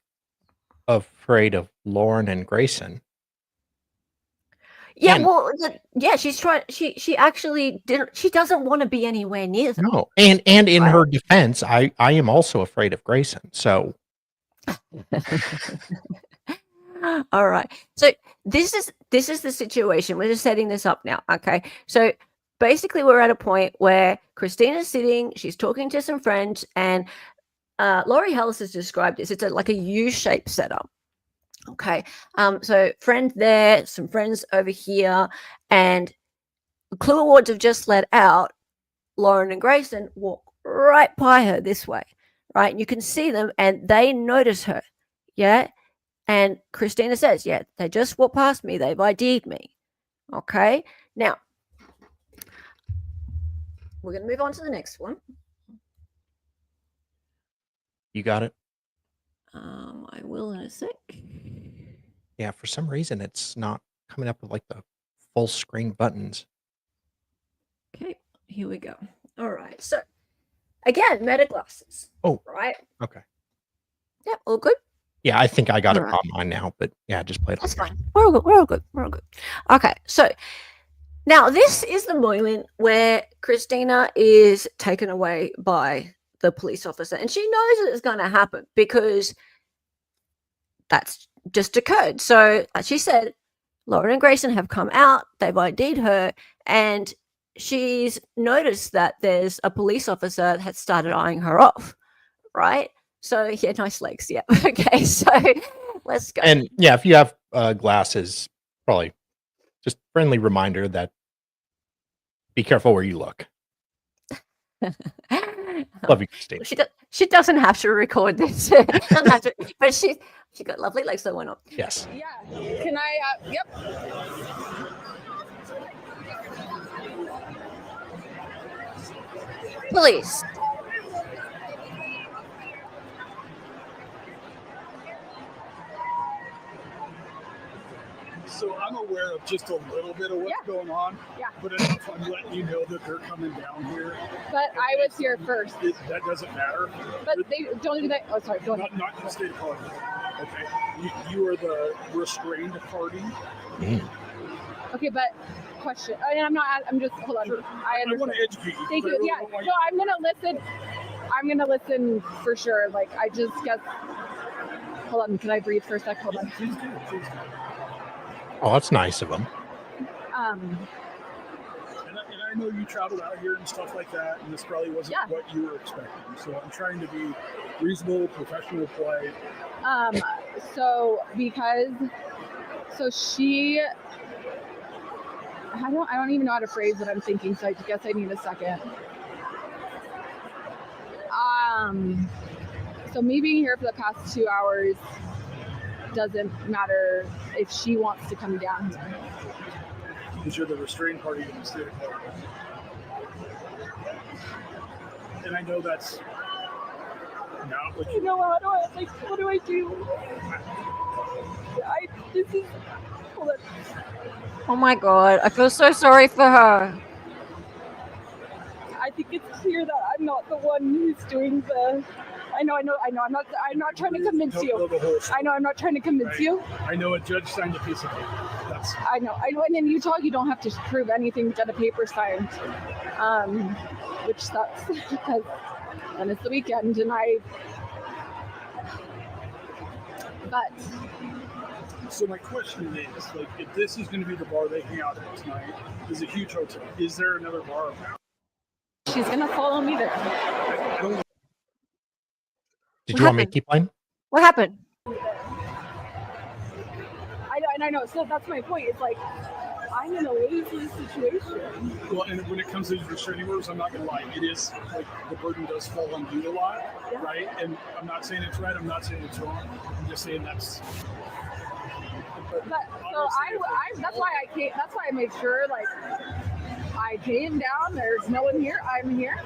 afraid of Lauren and Grayson. Yeah, And- well, yeah, she's trying. She actually didn't. She doesn't want to be anywhere near them. No, and in Right. her defense, I am also afraid of Grayson. So All right. So this is the situation. We're just setting this up now. Okay. So basically, we're at a point where Christina's sitting. She's talking to some friends, and Laurie Hellis has described this. It's like a U-shaped setup. Okay. So friend there, some friends over here, and the Clue Awards have just let out. Lauren and Grayson walk right by her this way, right? And you can see them, and they notice her. Yeah. And Christina says, yeah, they just walked past me. They've ID'd me. Okay. Now, we're going to move on to the next one. you got it. I will in a sec. Yeah, for some reason it's not coming up with like the full screen buttons. Okay, here we go. All right. So, again, meta glasses. Oh, right. Okay. Yeah, all good. Yeah, I think I got it Alright. on mine now, but yeah, just play it. That's fine. We're all good. We're all good. We're all good. Okay, so now this is the moment where Christina is taken away by the police officer, and she knows that it's going to happen because that's just occurred. So, as she said, Lauren and Grayson have come out. They've ID'd her, and she's noticed that there's a police officer that has started eyeing her off. Right. So, yeah, nice legs. Yeah. Okay. So let's go. And yeah, if you have glasses, probably just friendly reminder that be careful where you look. Love you, Christine. She doesn't have to record this. Doesn't have to, but she got lovely legs that went up. Yes. Yeah. Can I? Yep. Police. So I'm aware of just a little bit of what's going on, but enough I'm letting you know that they're coming down here. But I was here first. That doesn't matter. But they don't do that. Oh, sorry. Go ahead. Not in the state of Colorado. Okay. You are the restrained party. Okay, but question. I'm not. I'm just. Hold on. Sure. I I want to educate you. Thank but you. I Yeah. don't want No, I'm gonna listen. I'm gonna listen for sure. Like I just guess. Hold on. Can I breathe for a sec? Hold on. Please do. Please do. Oh, that's nice of them. And I know you traveled out here and stuff like that, and this probably wasn't what you were expecting. So I'm trying to be reasonable, professional, polite. So she. I don't even know how to phrase what I'm thinking, so I guess I need a second. So me being here for the past 2 hours doesn't matter if she wants to come down here. Because you're the restrained party in the state of Colorado. And I know that's not what you know. What do I do? This is. Hold on. Oh my God, I feel so sorry for her. I think it's clear that I'm not the one who's doing the. I know. I'm not trying to convince you. I know. I'm not trying to convince you. I know a judge signed a piece of paper. I know. And in Utah, you don't have to prove anything. Get a paper signed. which sucks because then it's the weekend and but So my question is, like, if this is going to be the bar they hang out at tonight, is a huge hotel. Is there another bar around? she's gonna follow me there. I don't. Did you want me to keep playing? What happened? I know. So that's my point. It's like I'm in a lose-lose situation. Well, and when it comes to these restraining orders, I'm not going to lie. It is like the burden does fall on you a lot, right? And I'm not saying it's right. I'm not saying it's wrong. I'm just saying that's. But so that's why I came. That's why I made sure, like, I came down. There's no one here. I'm here.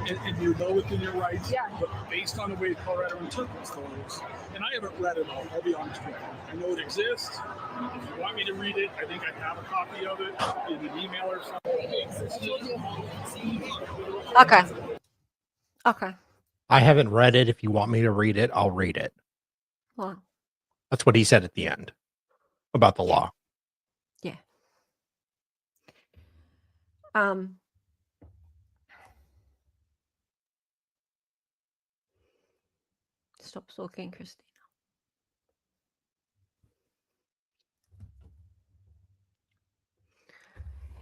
And you're well within your rights. Yeah. But based on the way Colorado interprets those, and I haven't read it all. I'll be honest with you. I know it exists. If you want me to read it, I think I have a copy of it in an email or something. Okay. Okay. I haven't read it. If you want me to read it, I'll read it. Well, That's what he said at the end about the law. yeah. Stop stalking, Christina.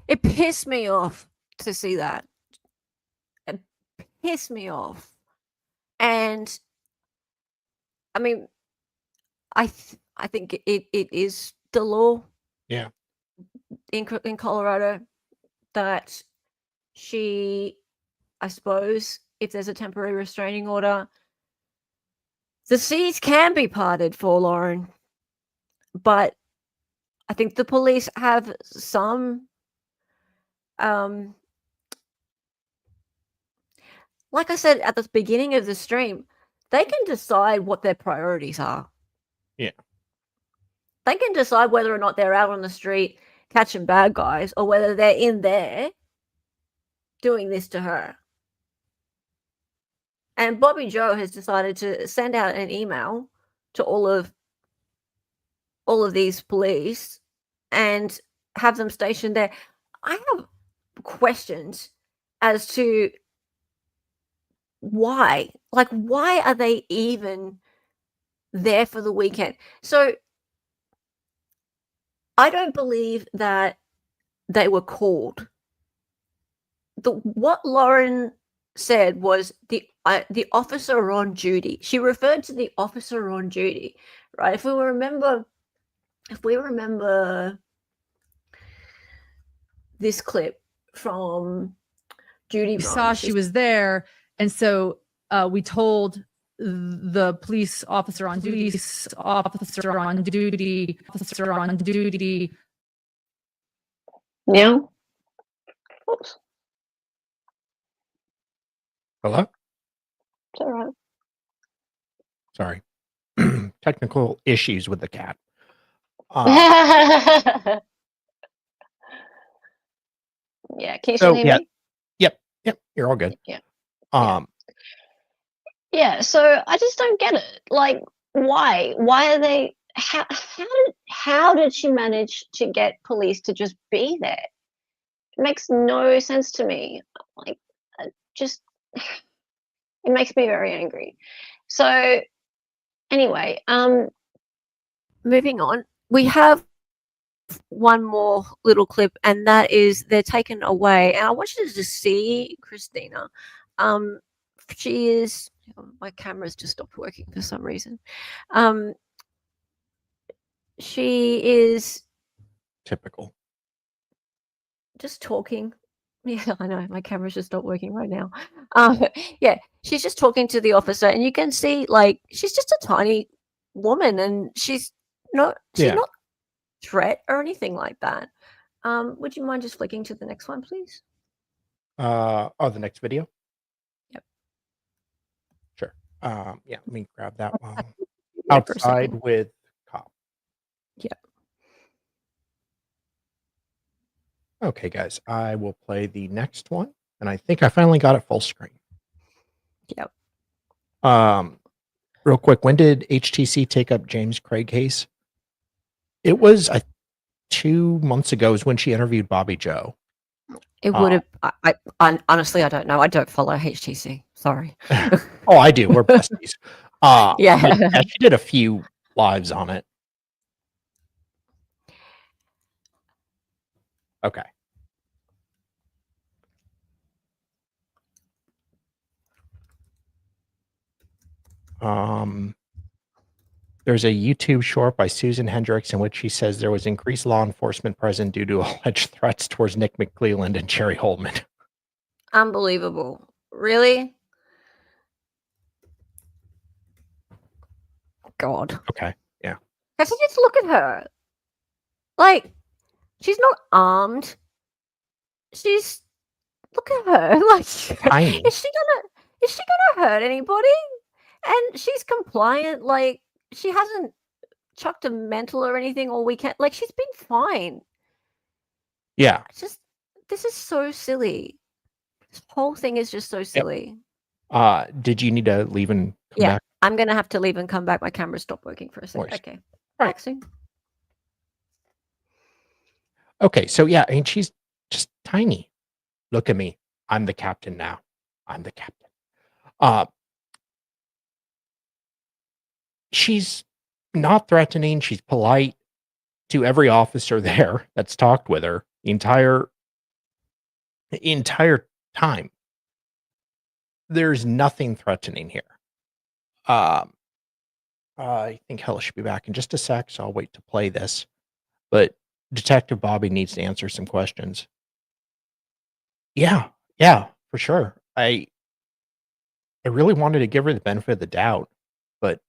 It pissed me off to see that. It pissed me off. And I mean, I think it is the law. Yeah. In Colorado that she, I suppose, if there's a temporary restraining order, the seas can be parted for Lauren. But I think the police have some, like I said at the beginning of the stream, they can decide what their priorities are. Yeah. They can decide whether or not they're out on the street catching bad guys or whether they're in there doing this to her. And Bobby Joe has decided to send out an email to all of these police and have them stationed there. I have questions as to why. Like, why are they even there for the weekend? So I don't believe that they were called. What Lauren said was the officer on duty. She referred to the officer on duty, right? If we remember this clip from Judy, We saw she was there, and so we told the police officer on duty, Yeah. Oops. Hello? It's all right. Sorry. Technical issues with the cat. Yeah, can you still hear me? Yep, you're all good. Yeah. Yeah, so I just don't get it. Like, why? Why are they? How did she manage to get police to just be there? It makes no sense to me. Like, just it makes me very angry. So, anyway, moving on, we have one more little clip, and that is they're taken away. And I want you to just see Christina. She is. My camera's just stopped working for some reason. She is typical. Just talking. Yeah, I know. My camera's just not working right now. Yeah, she's just talking to the officer, and you can see, like, she's just a tiny woman, and she's not threat or anything like that. Would you mind just flicking to the next one, please? The next video? Yep. Sure. Yeah, let me grab that one. Outside with cop. Yep. Okay, guys, I will play the next one, and I think I finally got it full screen. Yep. Real quick, when did HTC take up James Craig case? It was 2 months ago is when she interviewed Bobby Joe. It would have. I honestly, I don't know. I don't follow HTC. Sorry. Oh, I do. We're besties. Yeah. But yeah, she did a few lives on it. Okay. There's a YouTube short by Susan Hendricks in which she says there was increased law enforcement present due to alleged threats towards Nick McClelland and Cherry Holman. Unbelievable. Really? God. Okay. Yeah. Because you just look at her. Like, she's not armed. She's look at her. Like, Tiny. is she gonna hurt anybody? And she's compliant. Like, she hasn't chucked a mental or anything all weekend. Like, she's been fine. Yeah. Just this is so silly. This whole thing is just so silly. Did you need to leave and come back? I'm gonna have to leave and come back. My camera stopped working for a second. Course. Okay. Right. Back soon. Okay, so yeah, I mean, she's just tiny. Look at me. I'm the captain now. I'm the captain. She's not threatening. She's polite to every officer there that's talked with her the entire time. There's nothing threatening here. I think Hella should be back in just a sec, so I'll wait to play this. But Detective Bobby needs to answer some questions. Yeah, for sure. I really wanted to give her the benefit of the doubt, but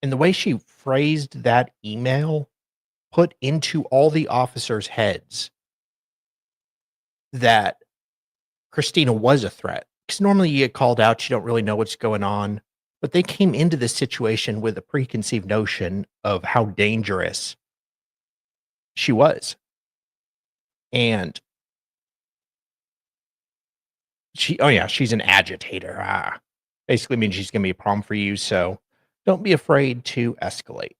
in the way she phrased that email put into all the officers' heads that Christina was a threat. Because normally you get called out, you don't really know what's going on. But they came into this situation with a preconceived notion of how dangerous she was. And she's an agitator. Basically means she's going to be a problem for you. So don't be afraid to escalate.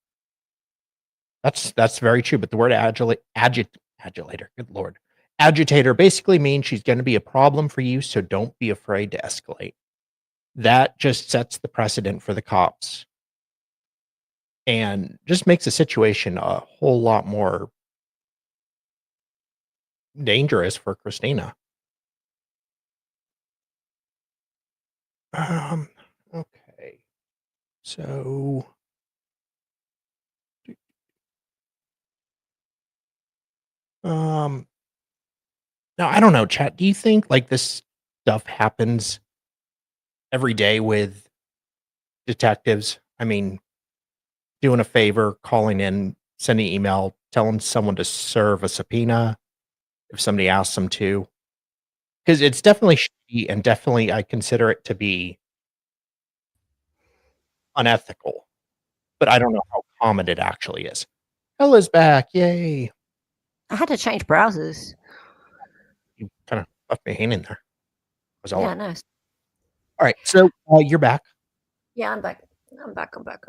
That's very true. But the word agitator, good Lord. Agitator basically means she's going to be a problem for you. So don't be afraid to escalate. That just sets the precedent for the cops and just makes the situation a whole lot more dangerous for Christina. Okay. So now I don't know, chat. Do you think like this stuff happens every day with detectives? I mean, doing a favor, calling in, sending email, telling someone to serve a subpoena if somebody asks them to. Because it's definitely shitty and definitely I consider it to be unethical. But I don't know how common it actually is. Ella's back. Yay. I had to change browsers. You kind of left me hanging there. Was all. Yeah, nice. All right. So you're back. Yeah, I'm back. I'm back.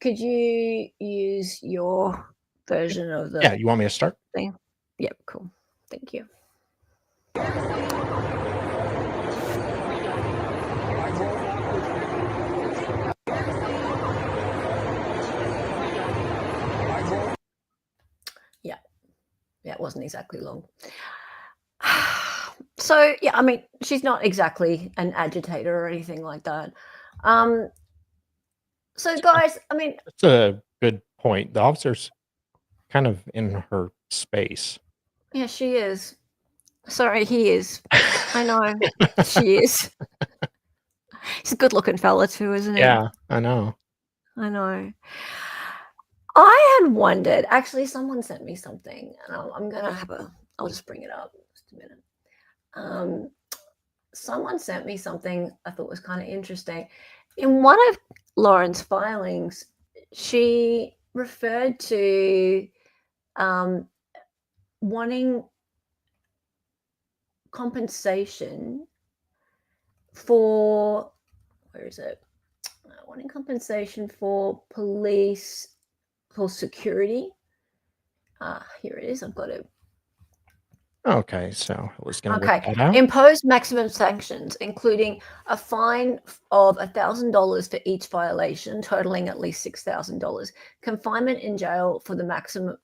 Could you use your version of the you want me to start? thing? Yep, cool. Thank you. Yeah, it wasn't exactly long. So yeah, I mean, she's not exactly an agitator or anything like that. So guys, I mean, that's a good point. The officer's kind of in her space. Yeah, she is. Sorry, he is. I know. She is. He's a good-looking fella too, isn't he? Yeah, I know. I had wondered. Actually, someone sent me something, and I'll just bring it up. Just a minute. Someone sent me something I thought was kind of interesting. In one of Lauren's filings, she referred to wanting compensation for wanting compensation for police for security. Here it is. I've got it. Okay, so I was going to Okay. work that out. Impose maximum sanctions, including a fine of $1,000 for each violation, totaling at least $6,000. Confinement in jail for the maximum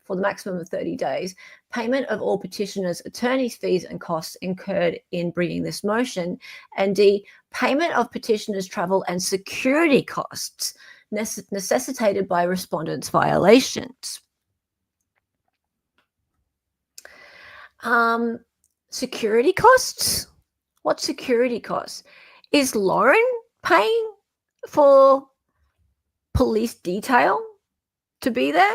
of 30 days. Payment of all petitioners' attorneys' fees and costs incurred in bringing this motion. And D, payment of petitioners' travel and security costs necessitated by respondents' violations. Security costs? What security costs? Is Lauren paying for police detail to be there?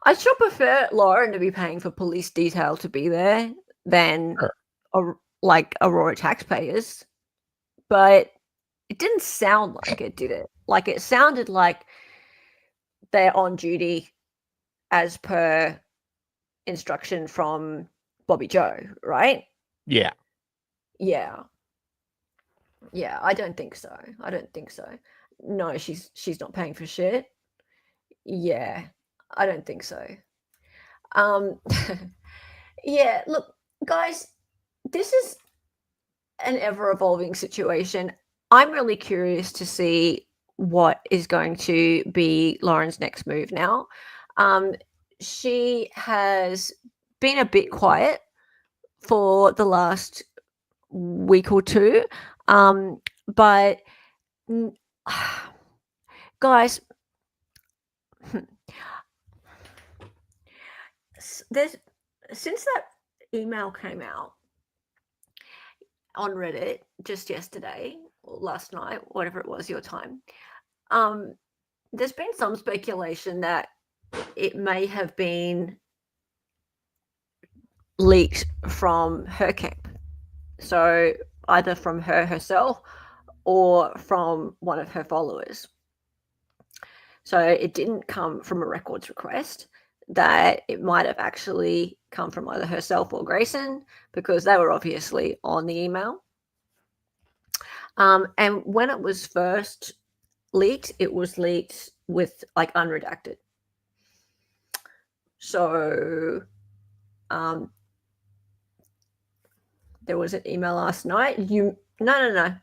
I sure prefer Lauren to be paying for police detail to be there than like Aurora taxpayers. But it didn't sound like it, did it? Like it sounded like they're on duty as per instruction from Bobby Joe, right? Yeah. Yeah, I don't think so. No, she's not paying for shit. Yeah, I don't think so. Yeah, look, guys, this is an ever-evolving situation. I'm really curious to see what is going to be Lauren's next move now. She has been a bit quiet for the last week or two, but guys, there's since that email came out on Reddit just yesterday or last night, whatever it was your time, there's been some speculation that it may have been leaked from her camp. So either from her herself or from one of her followers. So it didn't come from a records request, that it might have actually come from either herself or Grayson, because they were obviously on the email. And when it was first leaked, it was leaked with like unredacted. So there was an email last night. No.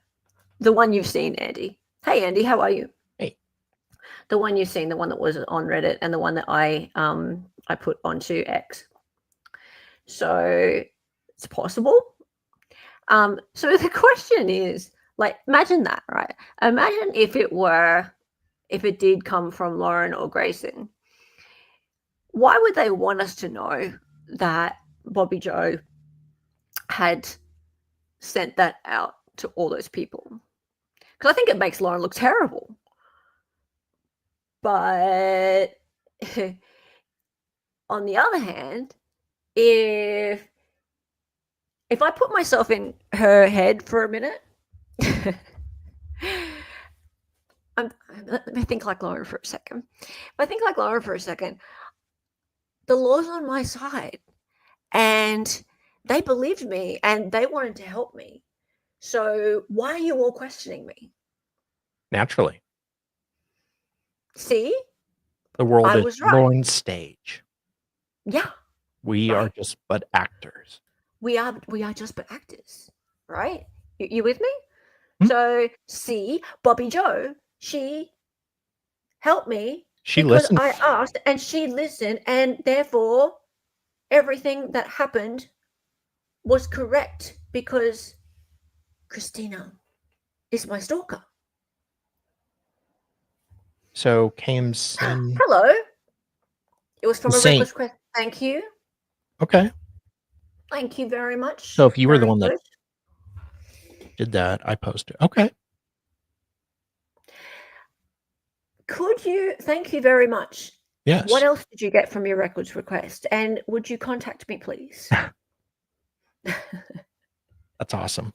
The one you've seen, Andy. Hey, Andy, how are you? Hey. The one you've seen, the one that was on Reddit, and the one that I put onto X. So it's possible. So the question is, like, imagine that, right? Imagine if it did come from Lauren or Grayson. Why would they want us to know that Bobby Joe had sent that out to all those people? Because I think it makes Lauren look terrible. But on the other hand, if I put myself in her head for a minute, let me think like Lauren for a second. If I think like Lauren for a second, the law's on my side, and they believed me, and they wanted to help me. So why are you all questioning me? Naturally. See? The world I is was right. Lauren's stage. Yeah. We are just but actors. We are just but actors, right? You with me? So see, Bobby Joe, she helped me She because listened. I asked and she listened, and therefore everything that happened was correct because Christina is my stalker. So Cam's hello. It was from a reckless request. Thank you. Okay. Thank you very much. So if you were the one that did that, I posted. Okay. Could you? Thank you very much. Yes. What else did you get from your records request? And would you contact me, please? That's awesome.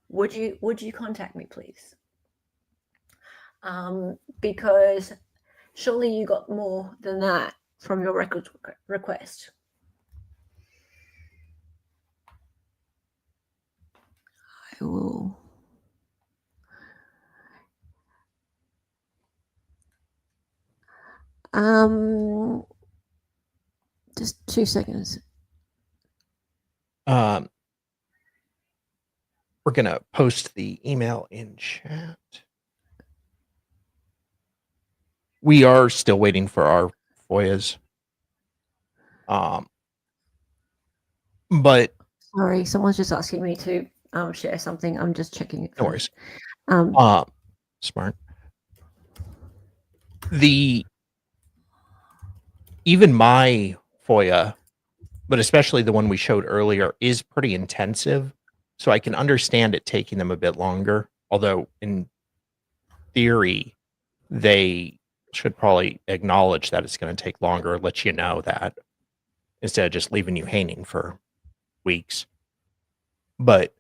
Would you contact me, please? Because surely you got more than that from your records request. I will. Just 2 seconds. We're gonna post the email in chat. We are still waiting for our FOIAs. But sorry, someone's just asking me to share something. I'm just checking it. No worries. Smart. Even my FOIA, but especially the one we showed earlier, is pretty intensive. So I can understand it taking them a bit longer. Although in theory, they should probably acknowledge that it's going to take longer, let you know that, instead of just leaving you hanging for weeks. But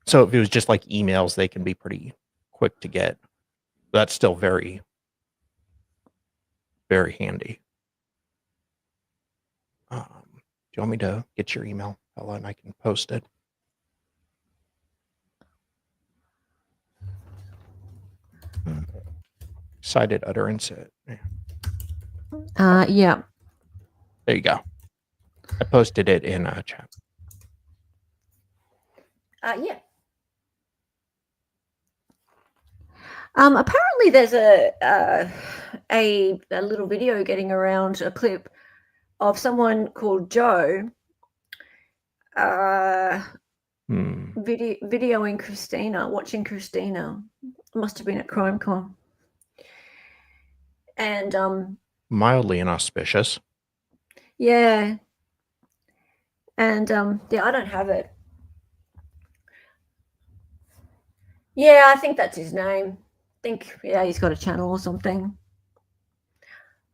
so if it was just like emails, they can be pretty quick to get. But that's still very, very handy. Do you want me to get your email, Ella, and I can post it? Cited utterance. Yeah. There you go. I posted it in chat. Yeah. Apparently, there's a little video getting around, a clip of someone called Joe videoing Christina, watching Christina. Must have been at CrimeCon. And mildly inauspicious. Yeah. And yeah, I don't have it. Yeah, I think that's his name. I think, yeah, he's got a channel or something.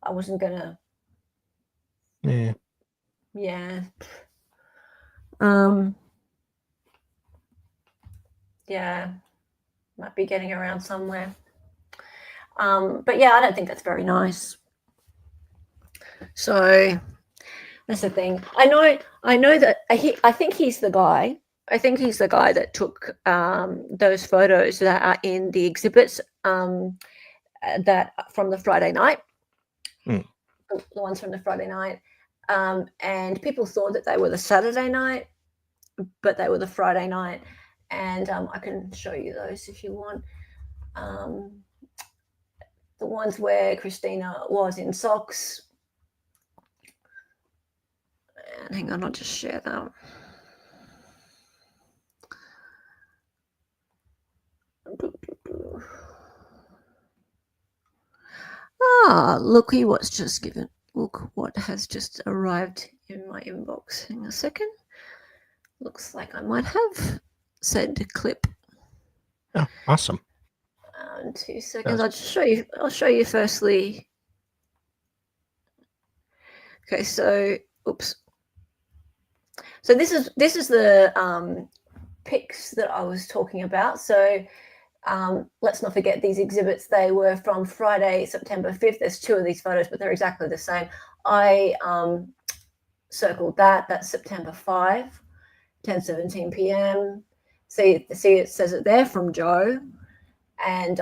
I wasn't gonna. Yeah. Yeah. Yeah. Might be getting around somewhere. But yeah, I don't think that's very nice. So that's the thing. I know that I think he's the guy. I think he's the guy that took those photos that are in the exhibits that from the Friday night. The ones from the Friday night. And people thought that they were the Saturday night, but they were the Friday night. And I can show you those if you want. The ones where Christina was in socks. And hang on, I'll just share that. Look what's just given. Look what has just arrived in my inbox. Hang on a second. Looks like I might have said clip. Oh, awesome. 2 seconds. I'll just show you. I'll show you firstly. Okay, so oops. So this is the pics that I was talking about. So let's not forget these exhibits. They were from Friday, September 5th. There's 2 of these photos, but they're exactly the same. I circled that. That's September 5, 10:17 p.m. See, it says it there from Joe. And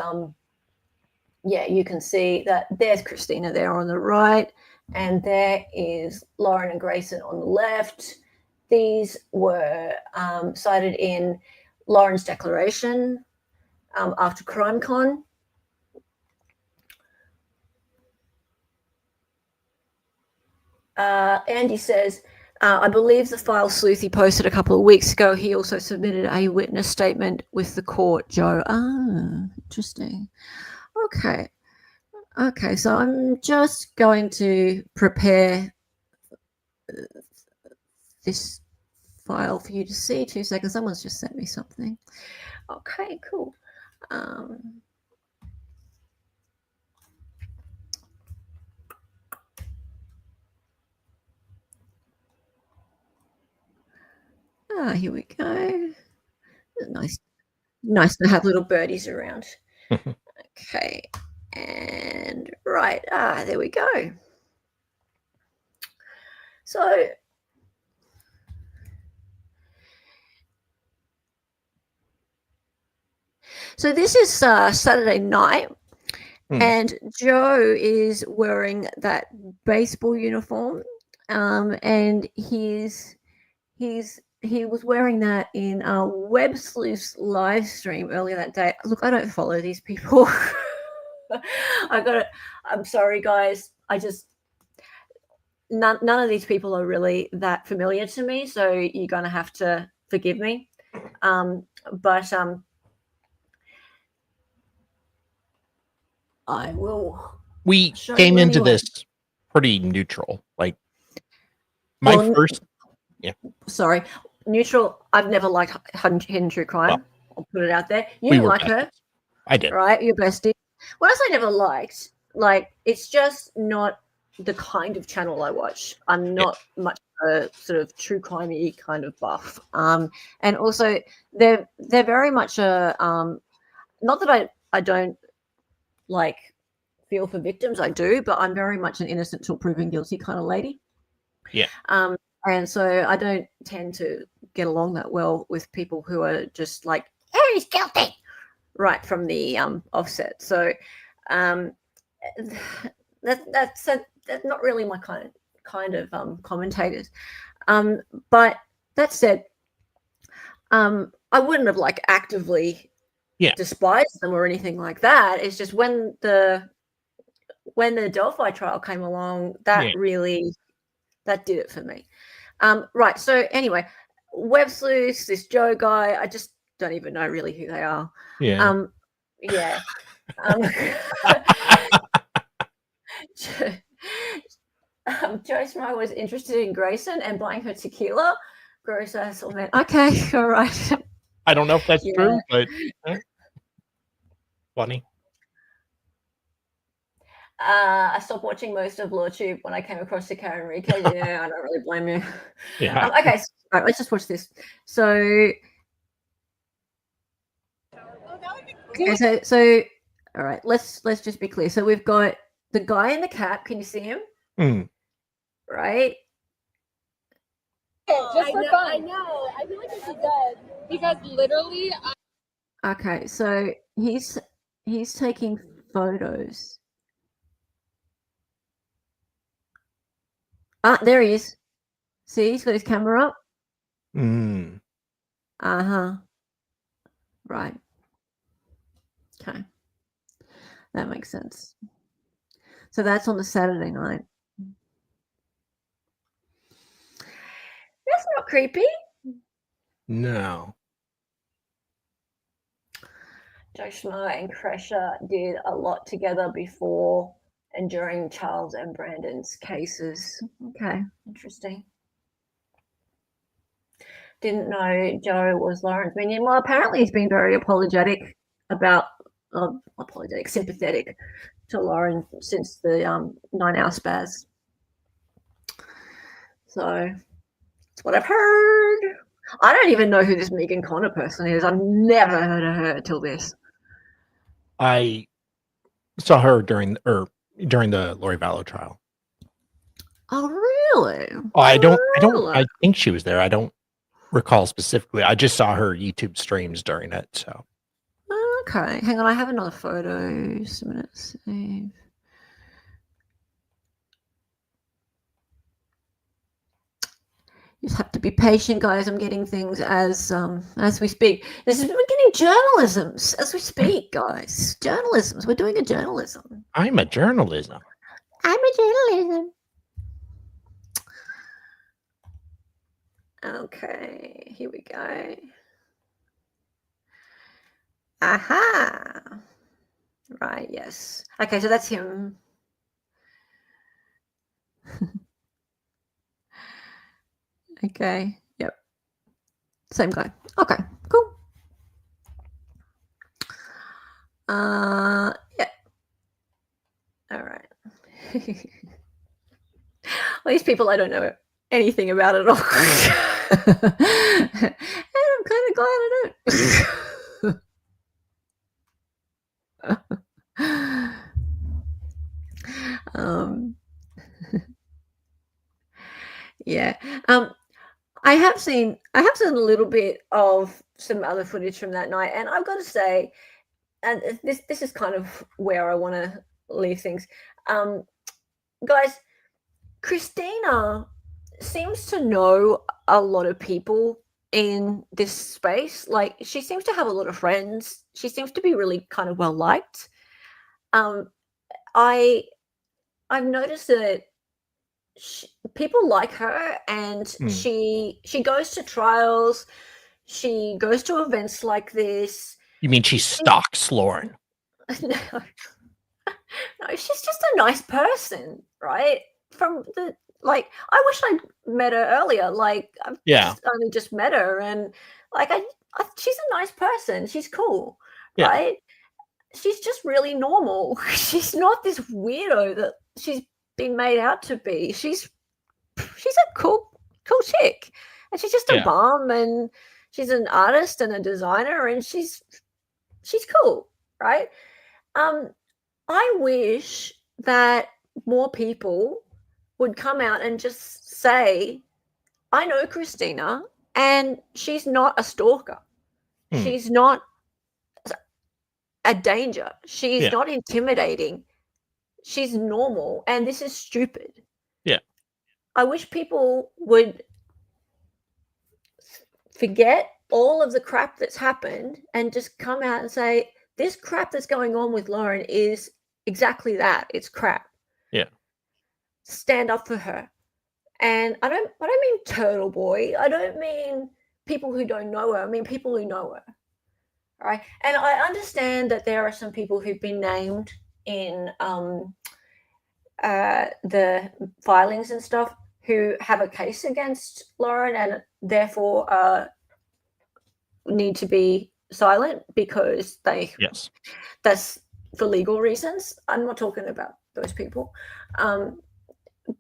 yeah, you can see that there's Christina there on the right, and there is Lauren and Grayson on the left. These were cited in Lauren's declaration after CrimeCon. Andy says, I believe the file sleuth he posted a couple of weeks ago, he also submitted a witness statement with the court, Joe. Interesting. Okay, so I'm just going to prepare this file for you to see. 2 seconds. Someone's just sent me something. Okay, cool. Here we go. Nice to have little birdies around. Okay, and right. There we go. So this is Saturday night, And Joe is wearing that baseball uniform, and he was wearing that in a Web Sleuth's live stream earlier that day. Look, I don't follow these people. I'm sorry, guys. None of these people are really that familiar to me, so you're gonna have to forgive me. But I will. We came into this pretty neutral. Like first. Yeah. Sorry, neutral. I've never liked Hidden True Crime. Well, I'll put it out there. You didn't like her. I did. Right, you're bestie. When I say never liked, like it's just not the kind of channel I watch. I'm not much a sort of true crime-y kind of buff. And also they're very much a not that I don't like feel for victims, I do, but I'm very much an innocent till proven guilty kind of lady. Yeah. And so I don't tend to get along that well with people who are just like, oh, he's guilty, right from the offset. So that's not really my kind of commentators. But that said, I wouldn't have like actively despised them or anything like that. It's just when the Delphi trial came along, that really that did it for me. Right. So anyway, Web Sleuths, this Joe guy, I just don't even know really who they are. Yeah. Yeah. Joe Schmo was interested in Grayson and buying her tequila. Gross asshole man. Okay, all right. I don't know if that's true, but funny. I stopped watching most of LawTube when I came across the Karen Rico. Yeah, I don't really blame you. Yeah. Okay, all right, let's just watch this. So, okay, so all right, let's just be clear. So we've got the guy in the cap. Can you see him? Right. Just for fun. I know. I feel like this is dead because literally. Okay, so he's taking photos. Ah, there he is. See, he's got his camera up. Uh-huh. Right. Okay. That makes sense. So that's on the Saturday night. That's not creepy. No. Joe Schmo and Kresher did a lot together before and during Charles and Brandon's cases. Okay, interesting. Didn't know Joe was Lauren's minion. Well, apparently he's been very apologetic about, sympathetic to Lauren since the 9-hour spaz. So that's what I've heard. I don't even know who this Megan Connor person is. I've never heard of her till this. I saw her during the Lori Vallow trial. Oh, really? Oh, I think she was there. I don't recall specifically. I just saw her YouTube streams during it. So. Okay, hang on. I have another photo. Just a minute. Save. You just have to be patient, guys. I'm getting things as we speak. We're getting journalisms as we speak, guys. Journalisms. We're doing a journalism. I'm a journalism. Okay, here we go. Aha. Right, yes. Okay, so that's him. Okay, yep. Same guy. Okay, cool. Yeah. All right. Well, these people I don't know anything about at all. And I'm kind of glad I don't. Yeah. I have seen a little bit of some other footage from that night, and I've got to say, and this is kind of where I want to leave things. Guys, Christina seems to know a lot of people in this space. Like, she seems to have a lot of friends. She seems to be really kind of well liked. I've noticed that people like her, and she goes to trials. She goes to events like this. You mean she stalks Lauren? No, she's just a nice person, right? From the I wish I'd met her earlier. Like, I've only just met her, and like she's a nice person. She's cool, right? She's just really normal. She's not this weirdo that she's been made out to be. She's a cool chick, and she's just a bum, and she's an artist and a designer, and she's cool, right? I wish that more people would come out and just say, I know Christina, and she's not a stalker. She's not a danger. She's not intimidating. She's normal, and this is stupid. Yeah. I wish people would forget all of the crap that's happened and just come out and say, this crap that's going on with Lauren is exactly that. It's crap. Yeah. Stand up for her. And I don't mean Turtle Boy. I don't mean people who don't know her. I mean people who know her. Right? And I understand that there are some people who've been named in the filings and stuff who have a case against Lauren and therefore need to be silent because that's for legal reasons. I'm not talking about those people.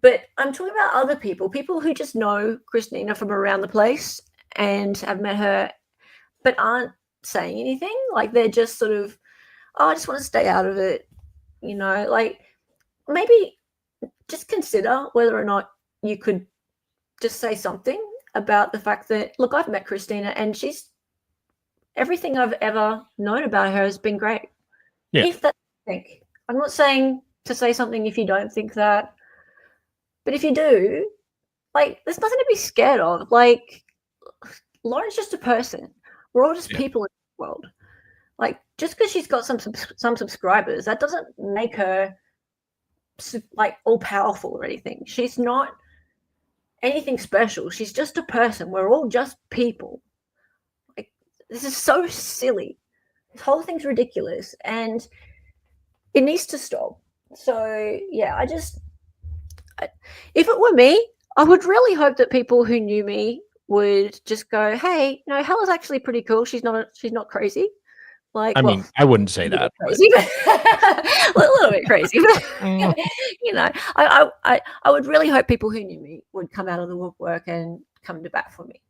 But I'm talking about other people who just know Christina from around the place and have met her, but aren't saying anything. Like, they're just sort of, I just want to stay out of it. Like, maybe just consider whether or not you could just say something about the fact that, look, I've met Christina and everything I've ever known about her has been great. Yeah. If that's what you think. I'm not saying to say something if you don't think that. But if you do, like, there's nothing to be scared of. Like, Lauren's just a person. We're all just people in the world. Like, just because she's got some subscribers, that doesn't make her like all powerful or anything. She's not anything special. She's just a person. We're all just people. Like, this is so silly. This whole thing's ridiculous, and it needs to stop. So yeah, if it were me, I would really hope that people who knew me would just go, "Hey, no, Hella's actually pretty cool. She's not crazy." Like, I mean, I wouldn't say that. Crazy, a little bit crazy, but I would really hope people who knew me would come out of the woodwork and come to bat for me.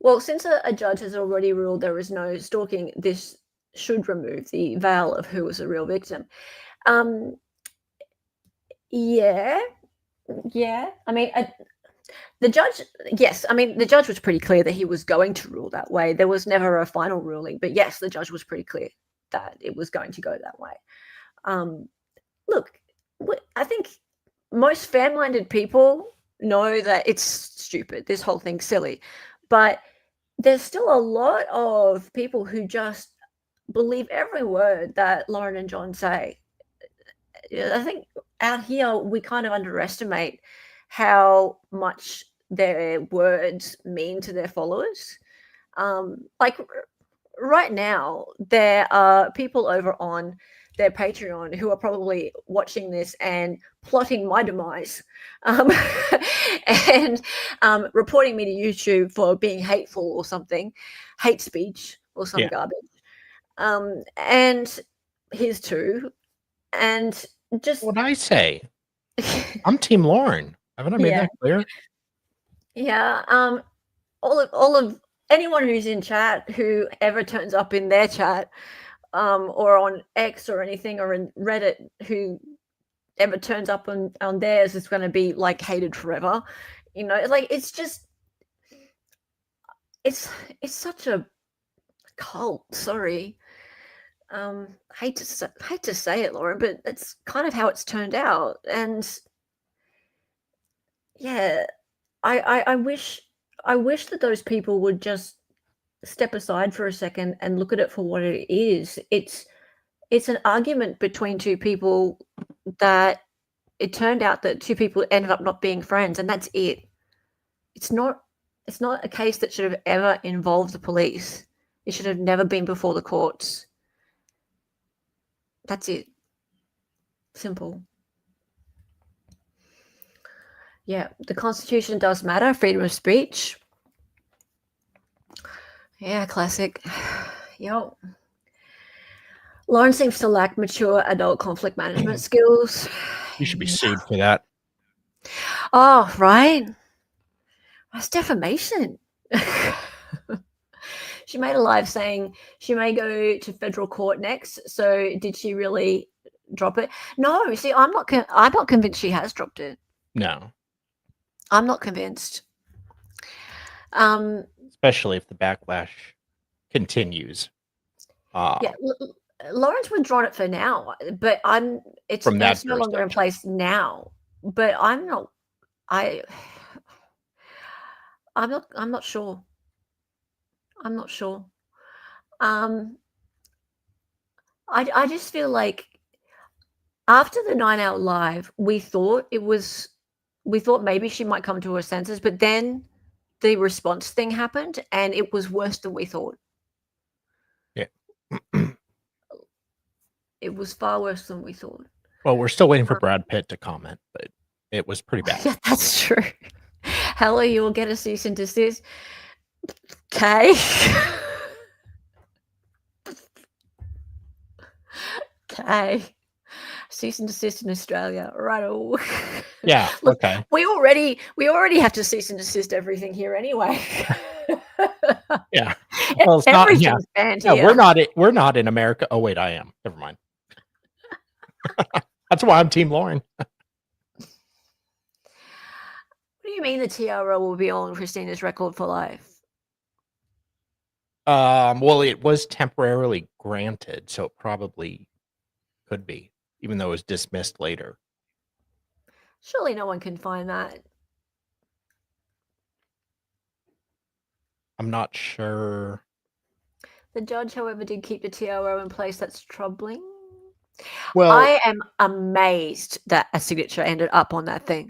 Well, since a judge has already ruled there is no stalking, this should remove the veil of who was a real victim. Yeah. I mean, the judge was pretty clear that he was going to rule that way. There was never a final ruling, but yes, the judge was pretty clear that it was going to go that way. Look, I think most fair-minded people know that it's stupid. This whole thing's silly, but there's still a lot of people who just believe every word that Lauren and John say. I think out here we kind of underestimate how much their words mean to their followers. Like right now, there are people over on their Patreon who are probably watching this and plotting my demise and reporting me to YouTube for being hateful or something, hate speech or some garbage. And here's two. And just what I say, I'm Team Lauren. Haven't I made that clear? Yeah. All of anyone who's in chat, who ever turns up in their chat, or on X or anything, or in Reddit, who ever turns up on theirs is going to be like hated forever. Like, it's just, it's such a cult. Sorry. Hate to say it, Lauren, but it's kind of how it's turned out. And yeah, I wish that those people would just step aside for a second and look at it for what it is. It's an argument between two people that it turned out that two people ended up not being friends, and that's it. It's not a case that should have ever involved the police. It should have never been before the courts. That's it. Simple. Yeah, the Constitution does matter. Freedom of speech. Yeah, classic. Yo. Lauren seems to lack mature adult conflict management skills. You should be sued for that. Oh, right. That's defamation. She made a live saying she may go to federal court next. So did she really drop it? No, see, I'm not convinced she has dropped it. No. I'm not convinced. Especially if the backlash continues. Yeah, Lauren's withdrawn it for now, but it's no longer in place now. But I'm not sure. I'm not sure. I just feel like after the 9-hour live, we thought maybe she might come to her senses, but then the response thing happened and it was worse than we thought. Yeah. It was far worse than we thought. Well, we're still waiting for Brad Pitt to comment, but it was pretty bad. Yeah, that's true. Hella, you will get a cease and desist. Okay. Okay. Cease and desist in Australia. Right. Yeah. Look, okay. We already have to cease and desist everything here anyway. Yeah. Well, it's not. Yeah. We're not in America. Oh wait, I am. Never mind. That's why I'm Team Lauren. What do you mean the TRO will be on Christina's record for life? Well, it was temporarily granted, so it probably could be, even though it was dismissed later. Surely no one can find that. I'm not sure. The judge, however, did keep the TRO in place. That's troubling. Well, I am amazed that a signature ended up on that thing.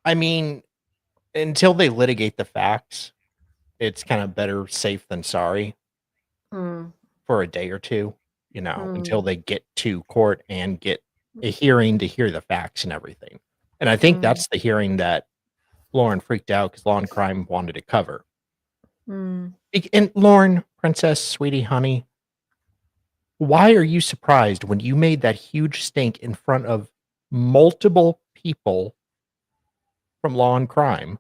I mean, until they litigate the facts, it's kind of better safe than sorry for a day or two, until they get to court and get a hearing to hear the facts and everything. And I think that's the hearing that Lauren freaked out because Law and Crime wanted to cover. And Lauren, princess, sweetie, honey, why are you surprised when you made that huge stink in front of multiple people from Law and Crime?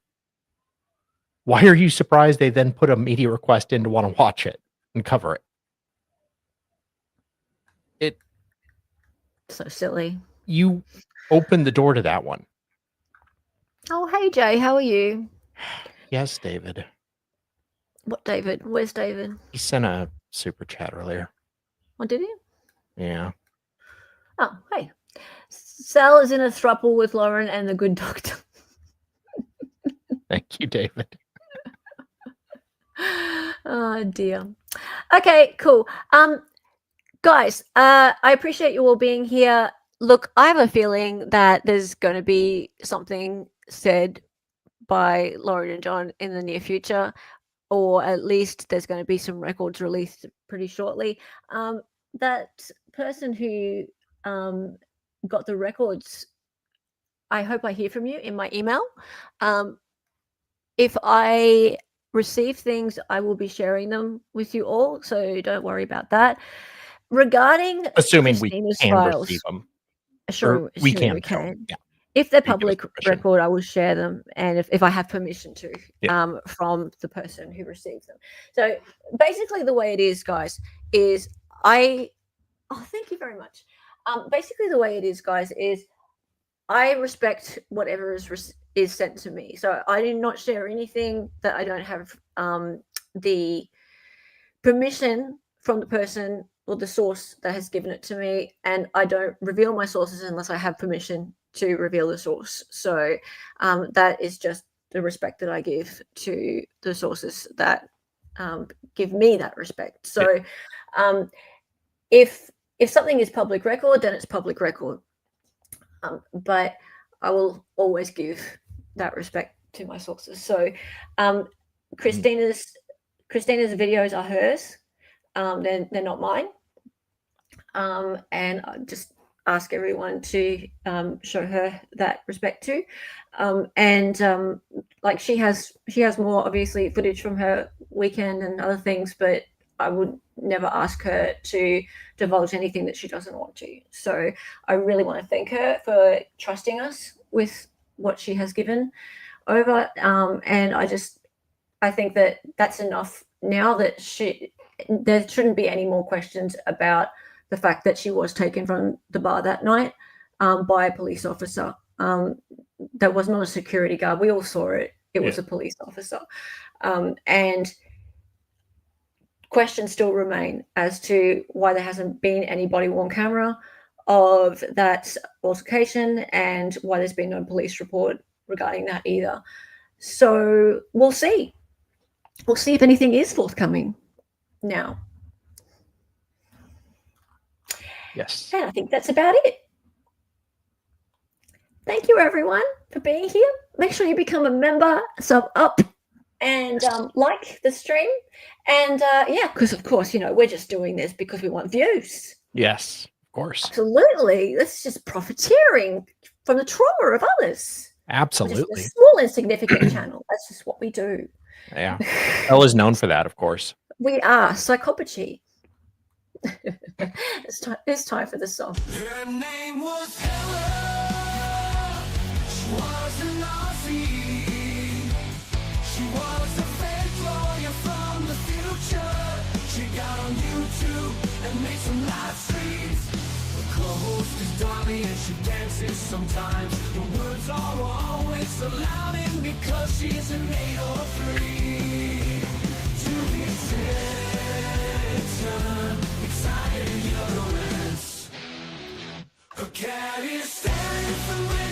Why are you surprised they then put a media request in to want to watch it and cover it? So silly. You opened the door to that one. Oh, hey, Jay. How are you? Yes, David. What, David? Where's David? He sent a super chat earlier. What, did he? Yeah. Oh, hey. Sal is in a throuple with Lauren and the good doctor. Thank you, David. Oh, dear. Okay, cool. Guys, I appreciate you all being here. Look, I have a feeling that there's going to be something said by Lauren and John in the near future, or at least there's going to be some records released pretty shortly. That person who got the records, I hope I hear from you in my email. If I receive things, I will be sharing them with you all, so don't worry about that. Regarding assuming Christina's we can files, receive them. Sure, we can. Yeah. If they're public record, I will share them, and if I have permission to, from the person who receives them. So basically, the way it is, guys, is thank you very much. Basically, the way it is, guys, is I respect whatever is sent to me. So I do not share anything that I don't have the permission from the person or the source that has given it to me, and I don't reveal my sources unless I have permission to reveal the source. So that is just the respect that I give to the sources that give me that respect. So if something is public record, then it's public record. But I will always give that respect to my sources. So Christina's videos are hers. They're not mine. And I just ask everyone to show her that respect too. Like she has more obviously footage from her weekend and other things, but I would never ask her to divulge anything that she doesn't want to. So I really want to thank her for trusting us with what she has given over. And I think that that's enough now, that there shouldn't be any more questions about the fact that she was taken from the bar that night by a police officer. That was not a security guard. We all saw it. It was a police officer. And questions still remain as to why there hasn't been any body-worn camera of that altercation and why there's been no police report regarding that either. So we'll see. We'll see if anything is forthcoming now. Yes. And I think that's about it. Thank you, everyone, for being here. Make sure you become a member, sub up, and like the stream. And because of course, we're just doing this because we want views. Yes, of course. Absolutely. This is just profiteering from the trauma of others. Absolutely. We're just a small, insignificant channel. That's just what we do. Yeah. Elle is known for that, of course. We are psychopathy. It's time for the song. Her name was Ella. She was an Aussie. She was a fake lawyer from the future. She got on YouTube and made some live streams. Her co-host is Dolly and she dances sometimes. The words are always so loud and because she's an 803. To the attention, excited utterance. Her cat is staring for me.